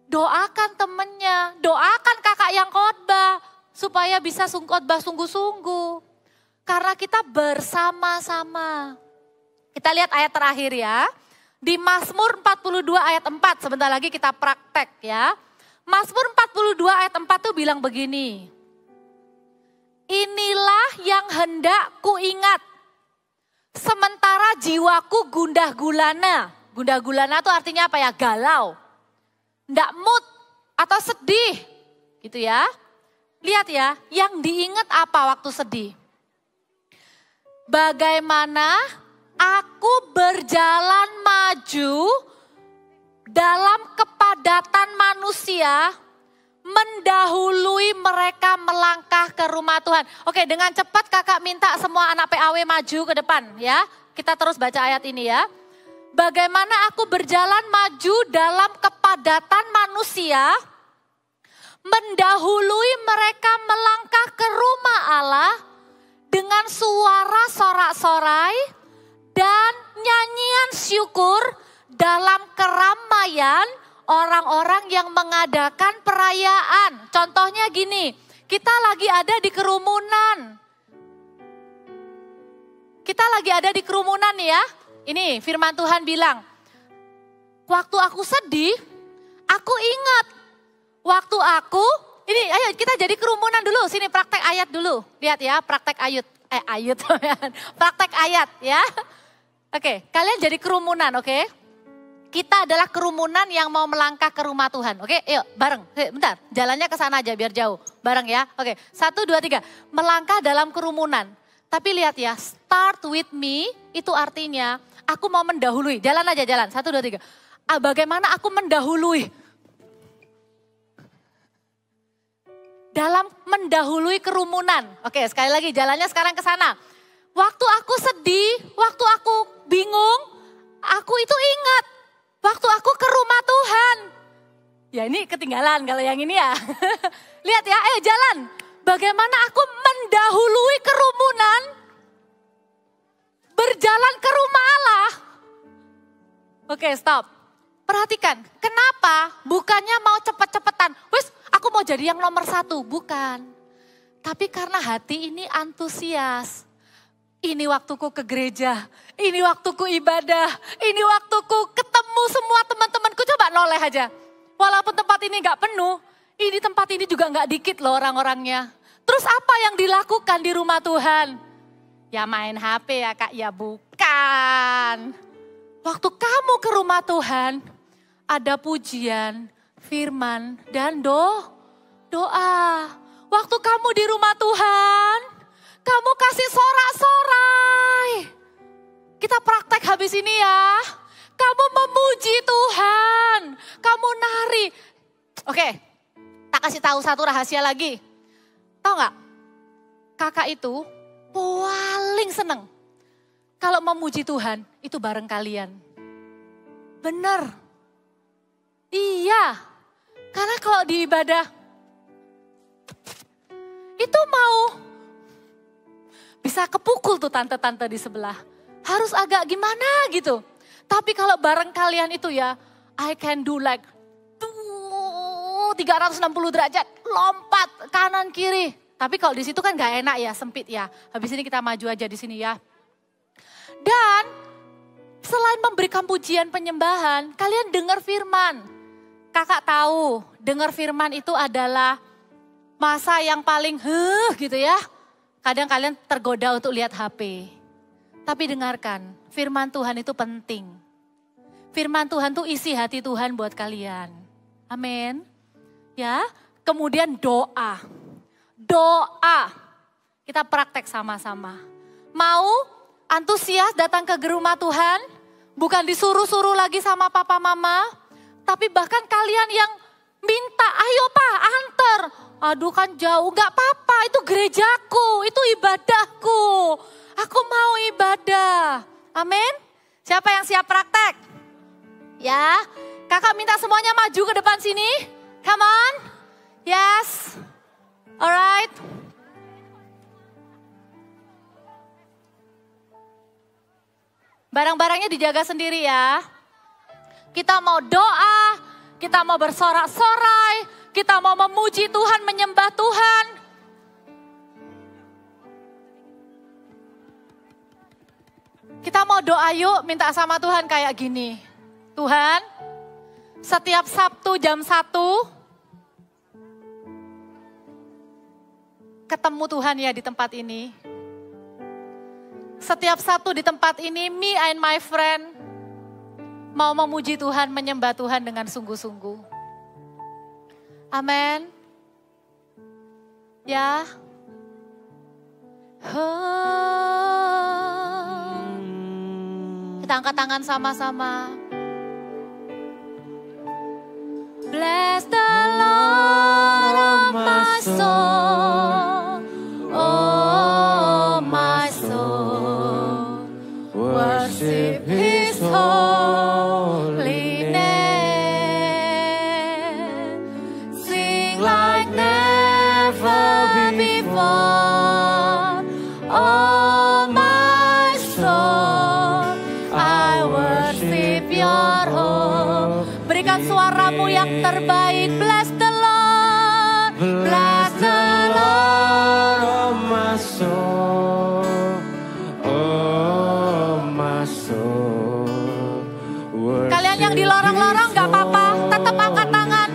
Doakan temennya, doakan kakak yang khotbah. Supaya bisa khotbah sungguh-sungguh. Karena kita bersama-sama. Kita lihat ayat terakhir ya. Di Mazmur 42 ayat 4, sebentar lagi kita praktek ya. Mazmur 42 ayat 4 tuh bilang begini. Inilah yang hendak ku ingat. Sementara jiwaku gundah gulana. Gundah gulana itu artinya apa ya? Galau. Nggak mood atau sedih. Gitu ya. Lihat ya, yang diingat apa waktu sedih? Bagaimana aku berjalan maju dalam kepadatan manusia, mendahului mereka melangkah ke rumah Tuhan. Oke, dengan cepat kakak minta semua anak PAW maju ke depan ya. Kita terus baca ayat ini ya. Bagaimana aku berjalan maju dalam kepadatan manusia, mendahului mereka melangkah ke rumah Allah dengan suara sorak-sorai dan nyanyian syukur dalam keramaian orang-orang yang mengadakan perayaan. Contohnya gini, kita lagi ada di kerumunan. Kita lagi ada di kerumunan ya. Ini firman Tuhan bilang, waktu aku sedih, aku ingat. Waktu aku, ini ayo kita jadi kerumunan dulu, sini praktek ayat dulu. Lihat ya, praktek ayat. Praktek ayat ya. Oke, kalian jadi kerumunan, oke? Kita adalah kerumunan yang mau melangkah ke rumah Tuhan, oke? Yuk, bareng. Bentar, jalannya ke sana aja biar jauh. Bareng ya. Oke, 1, 2, 3. Melangkah dalam kerumunan. Tapi lihat ya, start with me itu artinya aku mau mendahului. Jalan aja, jalan. 1, 2, 3. Bagaimana aku mendahului? Dalam mendahului kerumunan. Oke, sekali lagi jalannya sekarang ke sana. Waktu aku sedih, waktu aku bingung, aku itu ingat. Waktu aku ke rumah Tuhan. Ya ini ketinggalan kalau yang ini ya. Lihat ya, ayo jalan. Bagaimana aku mendahului kerumunan, berjalan ke rumah Allah. Oke, stop. Perhatikan, kenapa? Bukannya mau cepet-cepetan. Wis, aku mau jadi yang nomor 1. Bukan. Tapi karena hati ini antusias. Ini waktuku ke gereja, ini waktuku ibadah, ini waktuku ketemu semua teman-temanku. Coba noleh aja. Walaupun tempat ini gak penuh, ini tempat ini juga gak dikit loh orang-orangnya. Terus apa yang dilakukan di rumah Tuhan? Ya main HP ya Kak, ya bukan. Waktu kamu ke rumah Tuhan, ada pujian, firman, dan doa. Waktu kamu di rumah Tuhan, kamu kasih sorak-sorai. Kita praktek habis ini ya. Kamu memuji Tuhan, kamu nari. Oke, tak kasih tahu satu rahasia lagi. Tahu nggak? Kakak itu paling seneng kalau memuji Tuhan itu bareng kalian. Bener. Iya. Karena kalau di ibadah itu mau bisa kepukul tuh tante-tante di sebelah. Harus agak gimana gitu. Tapi kalau bareng kalian itu ya, I can do like 360 derajat, lompat kanan kiri. Tapi kalau di situ kan gak enak ya, sempit ya. Habis ini kita maju aja di sini ya. Dan selain memberikan pujian penyembahan, kalian dengar firman. Kakak tahu, dengar firman itu adalah masa yang paling gitu ya. Kadang kalian tergoda untuk lihat HP. Tapi dengarkan, firman Tuhan itu penting. Firman Tuhan tuh isi hati Tuhan buat kalian. Amin. Ya, kemudian doa. Doa. Kita praktek sama-sama. Mau antusias datang ke rumah Tuhan, bukan disuruh-suruh lagi sama papa mama, tapi bahkan kalian yang minta, ayo Pak antar. Aduh kan jauh, gak apa-apa, itu gerejaku, itu ibadahku. Aku mau ibadah. Amin. Siapa yang siap praktek? Ya, kakak minta semuanya maju ke depan sini. Come on. Yes. Alright. Barang-barangnya dijaga sendiri ya. Kita mau doa, kita mau bersorak-sorai, kita mau memuji Tuhan, menyembah Tuhan. Kita mau doa yuk, minta sama Tuhan kayak gini. Tuhan, setiap Sabtu jam 1, ketemu Tuhan ya di tempat ini. Setiap Sabtu di tempat ini, me and my friend mau memuji Tuhan, menyembah Tuhan dengan sungguh-sungguh. Amin. Ya. Kita angkat tangan sama-sama. Bless the Lord, oh my soul, oh my soul, worship His holy name, sing like never before, oh my soul, I worship Your hope. Berikan suaramu yang terbaik. Bless the Lord, bless the Lord, oh my soul, oh my soul. Kalian yang di lorong-lorong gak apa-apa, tetap angkat tangan.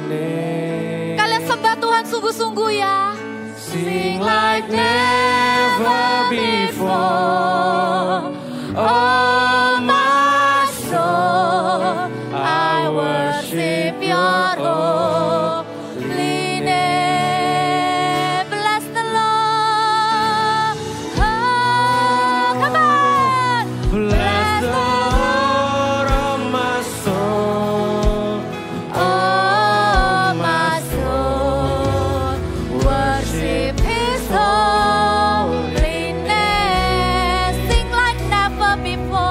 Kalian sembah Tuhan sungguh-sungguh ya. Sing like never before, oh my soul, I worship Your holy name. Bless the Lord, oh come on. Bless the Lord, oh my soul, Oh my soul, worship His holy name. Sing like never before.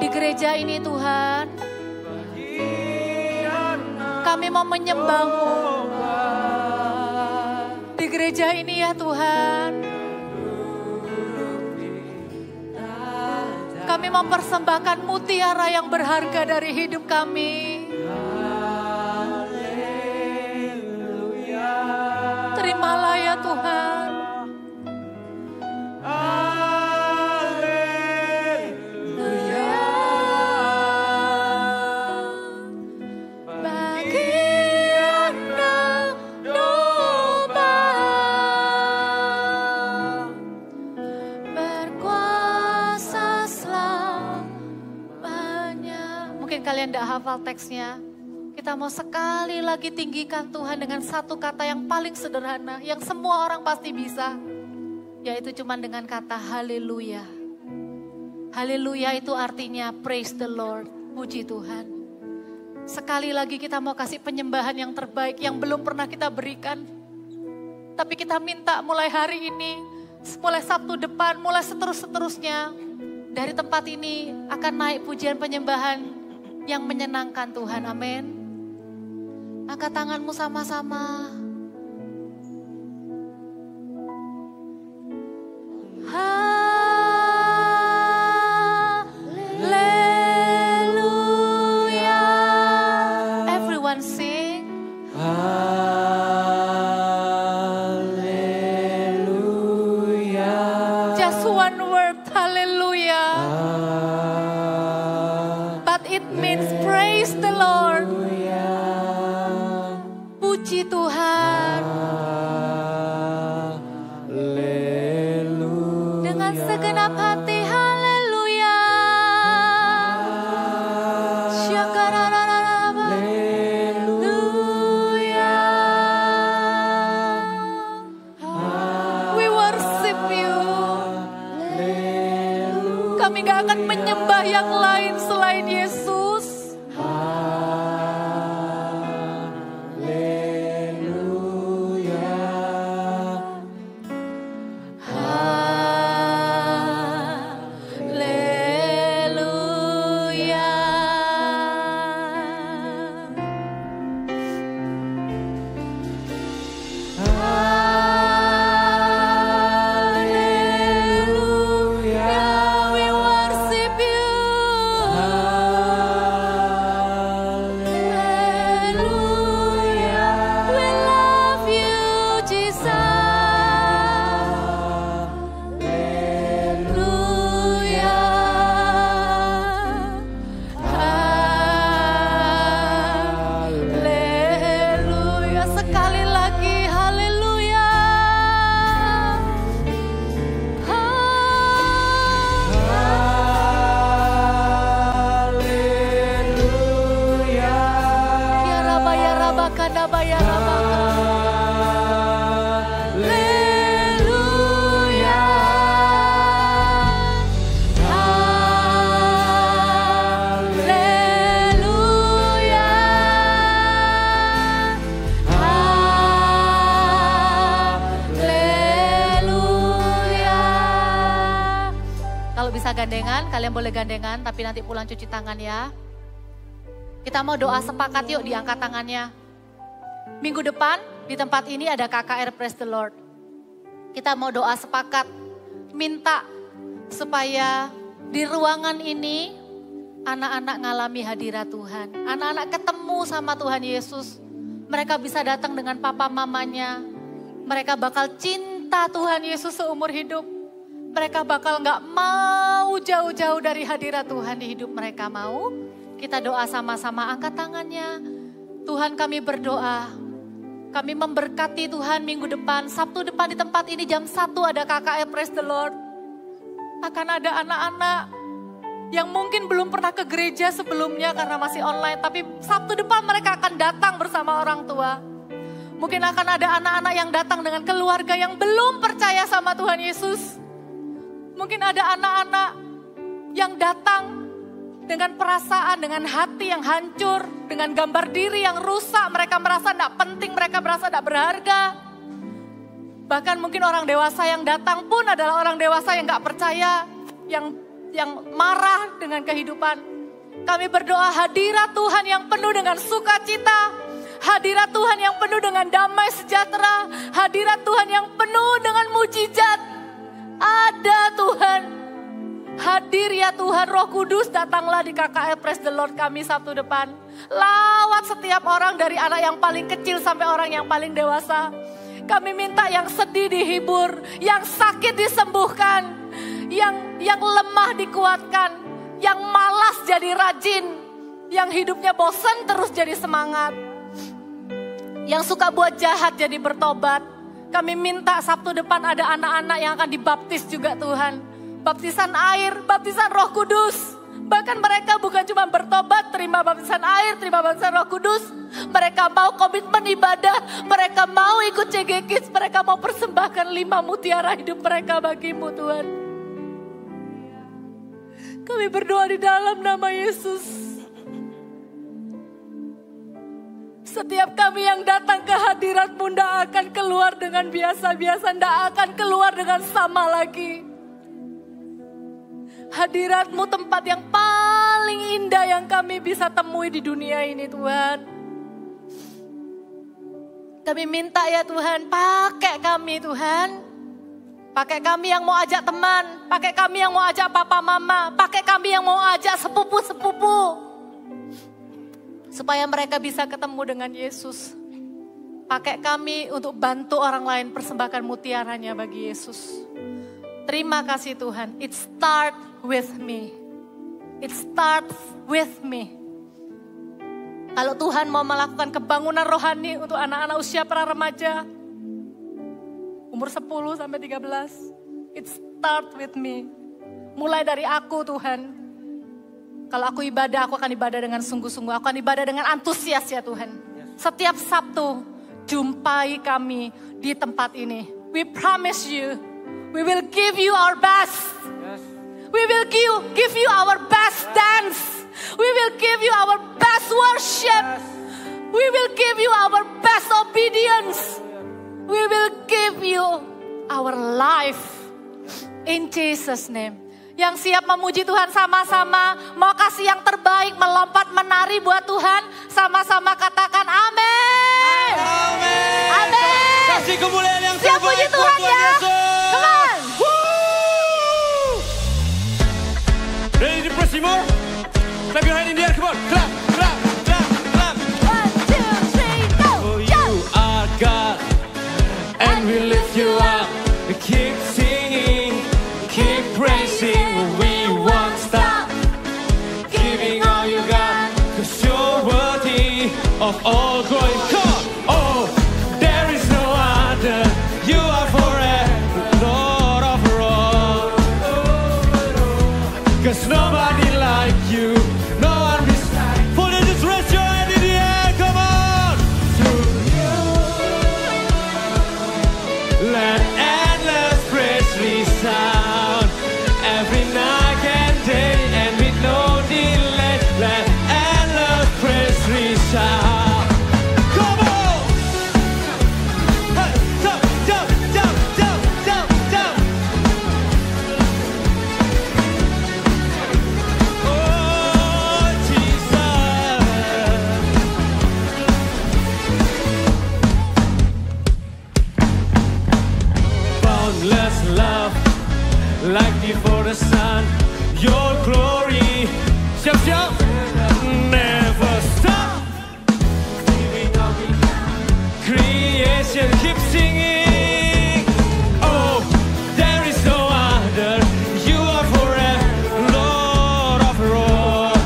Di gereja ini Tuhan, kami mau menyembah-Mu. Di gereja ini ya Tuhan, kami mempersembahkan mutiara yang berharga dari hidup kami. Terimalah ya Tuhan. Kalian tidak hafal teksnya, kita mau sekali lagi tinggikan Tuhan dengan satu kata yang paling sederhana, yang semua orang pasti bisa, yaitu cuma dengan kata haleluya. Haleluya itu artinya praise the Lord, puji Tuhan. Sekali lagi kita mau kasih penyembahan yang terbaik yang belum pernah kita berikan. Tapi kita minta mulai hari ini, mulai Sabtu depan, mulai seterusnya, dari tempat ini akan naik pujian penyembahan yang menyenangkan Tuhan, amin. Angkat tanganmu sama-sama. Haleluya. Everyone sing. Haleluya. Just one word, haleluya. It means praise the Lord. Puji Tuhan. Dengan segenap hati haleluya. Haleluya. We worship you. Kami gak akan menyembah yang lain selain Yesus. Gandengan, kalian boleh gandengan, tapi nanti pulang cuci tangan ya. Kita mau doa sepakat yuk, diangkat tangannya. Minggu depan di tempat ini ada KKR Praise the Lord. Kita mau doa sepakat, minta supaya di ruangan ini anak-anak ngalami hadirat Tuhan. Anak-anak ketemu sama Tuhan Yesus. Mereka bisa datang dengan papa mamanya. Mereka bakal cinta Tuhan Yesus seumur hidup. Mereka bakal gak mau jauh-jauh dari hadirat Tuhan di hidup mereka. Mau? Kita doa sama-sama, angkat tangannya. Tuhan, kami berdoa. Kami memberkati Tuhan minggu depan, Sabtu depan di tempat ini jam 1 ada KKR Praise the Lord. Akan ada anak-anak yang mungkin belum pernah ke gereja sebelumnya karena masih online. Tapi Sabtu depan mereka akan datang bersama orang tua. Mungkin akan ada anak-anak yang datang dengan keluarga yang belum percaya sama Tuhan Yesus. Mungkin ada anak-anak yang datang dengan perasaan, dengan hati yang hancur, dengan gambar diri yang rusak. Mereka merasa tidak penting, mereka merasa tidak berharga. Bahkan mungkin orang dewasa yang datang pun adalah orang dewasa yang gak percaya, yang yang marah dengan kehidupan. Kami berdoa hadirat Tuhan yang penuh dengan sukacita. Hadirat Tuhan yang penuh dengan damai sejahtera. Hadirat Tuhan yang penuh dengan mujizat. Ada Tuhan. Hadir ya Tuhan, Roh Kudus datanglah di KKR Praise the Lord kami Sabtu depan. Lawat setiap orang dari anak yang paling kecil sampai orang yang paling dewasa. Kami minta yang sedih dihibur, yang sakit disembuhkan, yang lemah dikuatkan, yang malas jadi rajin, yang hidupnya bosan terus jadi semangat, yang suka buat jahat jadi bertobat. Kami minta Sabtu depan ada anak-anak yang akan dibaptis juga Tuhan. Baptisan air, baptisan Roh Kudus. Bahkan mereka bukan cuma bertobat, terima baptisan air, terima baptisan Roh Kudus. Mereka mau komitmen ibadah, mereka mau ikut CG Kids, mereka mau persembahkan 5 mutiara hidup mereka bagimu Tuhan. Kami berdoa di dalam nama Yesus. Setiap kami yang datang ke hadirat-Mu tidak akan keluar dengan biasa-biasa, tidak akan keluar dengan sama lagi. Hadirat-Mu tempat yang paling indah yang kami bisa temui di dunia ini Tuhan. Kami minta ya Tuhan, pakai kami Tuhan. Pakai kami yang mau ajak teman, pakai kami yang mau ajak papa mama, pakai kami yang mau ajak sepupu-sepupu. Supaya mereka bisa ketemu dengan Yesus. Pakai kami untuk bantu orang lain persembahkan mutiaranya bagi Yesus. Terima kasih Tuhan, it start with me. It starts with me. Kalau Tuhan mau melakukan kebangunan rohani untuk anak-anak usia pra remaja, umur 10 sampai 13, it start with me. Mulai dari aku Tuhan. Kalau aku ibadah, aku akan ibadah dengan sungguh-sungguh. Aku akan ibadah dengan antusias ya Tuhan. Setiap Sabtu, jumpai kami di tempat ini. We promise you, we will give you our best. We will give you our best dance. We will give you our best worship. We will give you our best obedience. We will give you our life. In Jesus' name. Yang siap memuji Tuhan sama-sama, mau kasih yang terbaik, melompat menari buat Tuhan, sama-sama katakan amin. Amin. Amin. Kasih kemuliaan yang Siap terbaik puji buat Tuhan Tuhan ya. Yesus. Come on. Ready to press more? Clap your hand in the air, come on. Clap, clap, clap, clap. 1, 2, 3, go. For you are God, and we lift you up. Keep singing, keep praising. We won't stop giving all you got, 'cause you're worthy of all glory. Come on. Oh, there is no other. You are forever Lord over all. 'Cause nobody like you, no one beside. For the just raise your hand in the air, come on. To you, let endless praise resound every night and day, and with no delay, let endless praise resound. Come on. Hey, jump, jump, jump, jump, jump, jump. Oh, Jesus. Boundless love, like before the sun, your glory, shout, shout, never stop. Creation keeps singing. Oh, there is no other. You are forever Lord over all.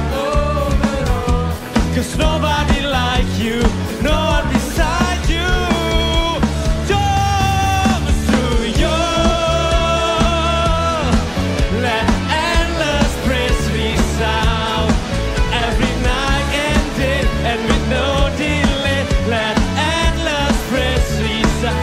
'Cause nobody like you, no one beside you. Jump to you. Let endless praise resound every night and day, and with no delay, let endless praise resound.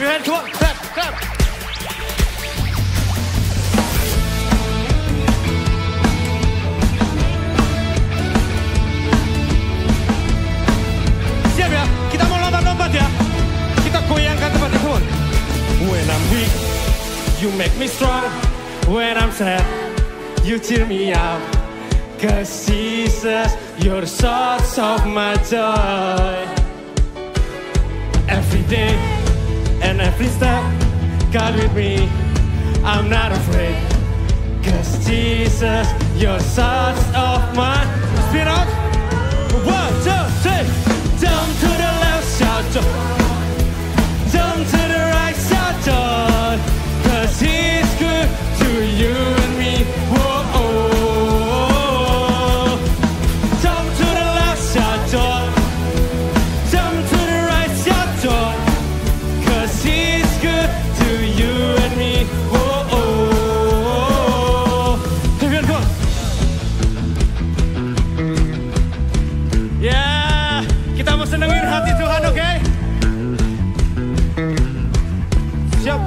your hand, come on, clap, clap. Siap ya, kita mau lompat-lompat ya. Kita goyangkan tempatnya, come on. When I'm weak, you make me strong. When I'm sad, you cheer me up. 'Cause Jesus, you're the source of my joy. Every day and every step, God with me, I'm not afraid. 'Cause Jesus, you're the source of my. Spin out. 1, 2, 3. Jump to the left, shout joy. Jump to the right, shout joy. 'Cause He's good to you and me. Whoa, oh. Jump to the left, shout joy. Jump to the right, shout joy. 'Cause He's good to you and me. Whoa, oh. Everyone, come on. Yeah, kita mau senengin hati Tuhan, oke? Siap.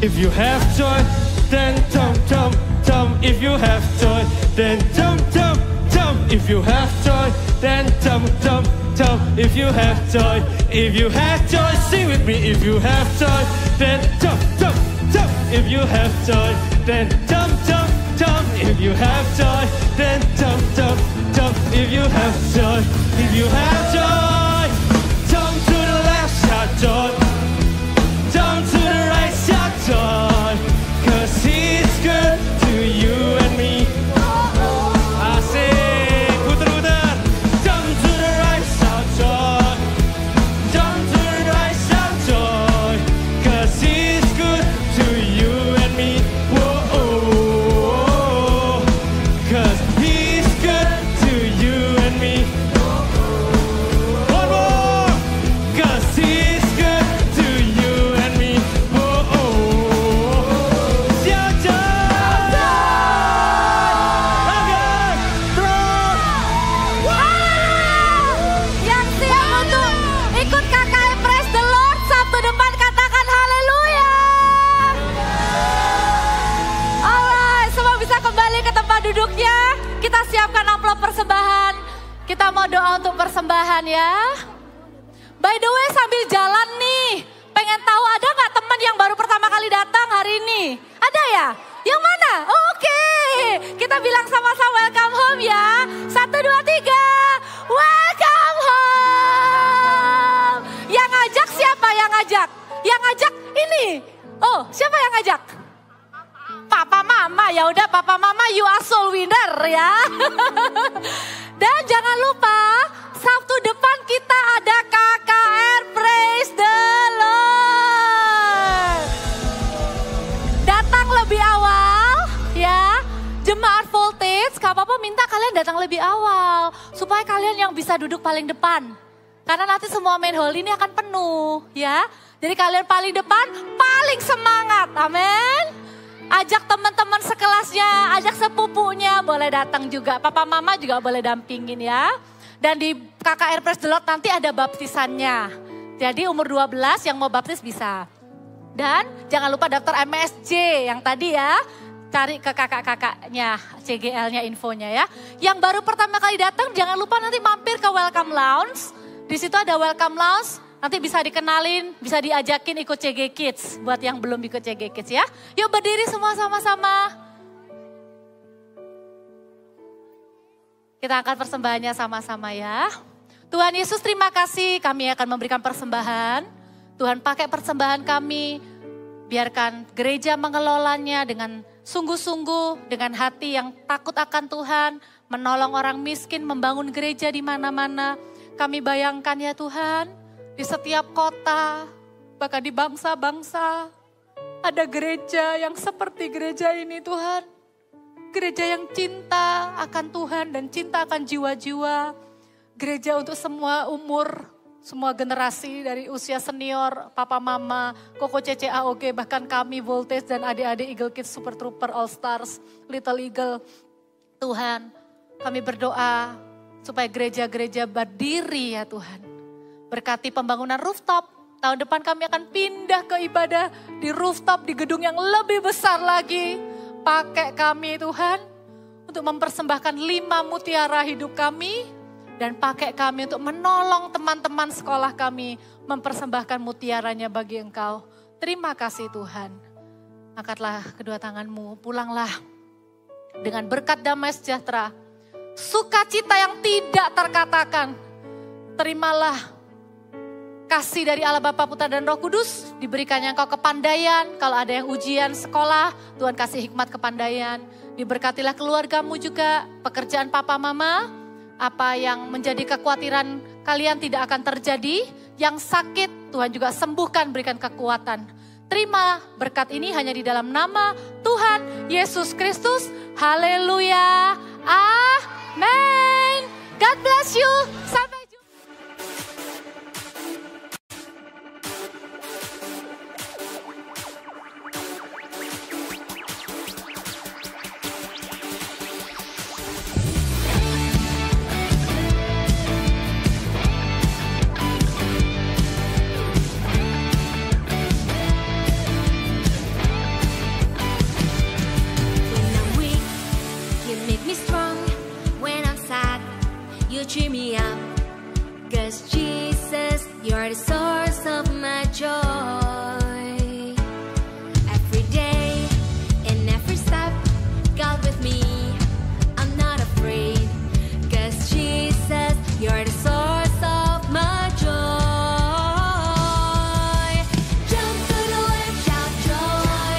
If you have joy, then jump, jump, jump. If you have joy, then jump, jump, jump. If you have joy, then jump, jump, jump. If you have joy, if you have joy, sing with me. If you have joy, then jump, jump, jump. If you have joy, then jump, jump, jump. If you have joy, then jump, jump, jump. If you have joy, if you have joy, jump to the left, shout joy. Jump to the right, shout joy. 'Cause He's good to you and me. Asik, puter-puter. Jump to the right, shout joy. Jump to the right, shout joy. 'Cause He's good to you and me. Whoa, oh. 'Cause He's good to you and me. One more. 'Cause He's good to you and me. Whoa, oh. Shout joy. Okay, terus. Yang siap untuk ikut KKM Praise the Lord Sabtu depan katakan haleluya. Alright, semua bisa kembali ke tempat duduknya. Kita siapkan amplop persembahan. Kita mau doa untuk persembahan ya. By the way sambil jalan nih, pengen tahu ada nggak teman yang baru pertama kali datang hari ini? Ada ya? Yang mana? Oh, oke. Kita bilang sama-sama welcome home ya. 1, 2, 3. Welcome home. Yang ngajak siapa yang ngajak? Yang ngajak ini. Oh, siapa yang ngajak? Papa Mama. Ya udah Papa Mama, you are soul winner ya. Dan jangan lupa Sabtu depan kita ada KKR Praise the Lord. Datang lebih awal ya. Jemaat Voltage, gak apa-apa minta kalian datang lebih awal. Supaya kalian yang bisa duduk paling depan. Karena nanti semua main hall ini akan penuh ya. Jadi kalian paling depan, paling semangat. Amin. Ajak teman-teman sekelasnya, ajak sepupunya, boleh datang juga. Papa Mama juga boleh dampingin ya. Dan di KKR Praise the Lord nanti ada baptisannya. Jadi umur 12 yang mau baptis bisa. Dan jangan lupa daftar MSJ yang tadi ya. Cari ke kakak-kakaknya, CGL-nya infonya ya. Yang baru pertama kali datang jangan lupa nanti mampir ke Welcome Lounge. Di situ ada Welcome Lounge. Nanti bisa dikenalin, bisa diajakin ikut CG Kids. Buat yang belum ikut CG Kids ya. Yuk berdiri semua sama-sama. Kita angkat persembahannya sama-sama ya. Tuhan Yesus terima kasih kami akan memberikan persembahan. Tuhan pakai persembahan kami. Biarkan gereja mengelolanya dengan sungguh-sungguh. Dengan hati yang takut akan Tuhan. Menolong orang miskin, membangun gereja di mana-mana. Kami bayangkan ya Tuhan. Di setiap kota, bahkan di bangsa-bangsa, ada gereja yang seperti gereja ini Tuhan. Gereja yang cinta akan Tuhan dan cinta akan jiwa-jiwa. Gereja untuk semua umur, semua generasi dari usia senior, Papa Mama, Koko Cece AOG, bahkan kami Voltage dan adik-adik Eagle Kids Super Trooper All Stars, Little Eagle. Tuhan, kami berdoa supaya gereja-gereja berdiri ya Tuhan. Berkati pembangunan rooftop, Tahun depan kami akan pindah ke ibadah di rooftop, di gedung yang lebih besar lagi. Pakai kami Tuhan untuk mempersembahkan 5 mutiara hidup kami. Dan pakai kami untuk menolong teman-teman sekolah kami mempersembahkan mutiaranya bagi Engkau. Terima kasih Tuhan. Angkatlah kedua tanganmu, pulanglah dengan berkat damai sejahtera. Sukacita yang tidak terkatakan. Terimalah kasih dari Allah Bapa, Putra dan Roh Kudus. Diberikannya engkau kepandaian. Kalau ada yang ujian sekolah, Tuhan kasih hikmat kepandaian. Diberkatilah keluargamu juga, pekerjaan papa mama. Apa yang menjadi kekhawatiran kalian tidak akan terjadi. Yang sakit Tuhan juga sembuhkan, berikan kekuatan. Terima berkat ini hanya di dalam nama Tuhan Yesus Kristus. Haleluya. Amen. God bless you. Sampai jumpa. Cheer me up, 'cause Jesus, you're the source of my joy. Every day, in every step, God with me, I'm not afraid, 'cause Jesus, you're the source of my joy. Jump to the left, shout joy.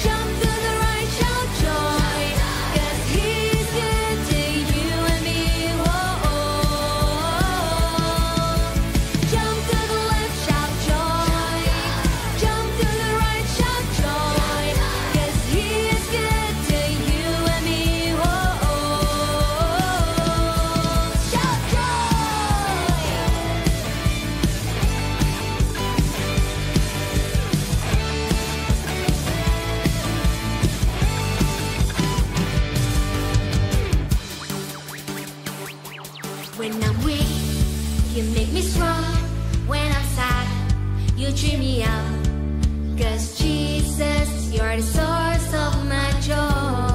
Jump to the right, shout joy, 'cause He's good to you and me. When I'm weak, you make me strong. When I'm sad, you cheer me up. 'Cause Jesus, you're the source of my joy.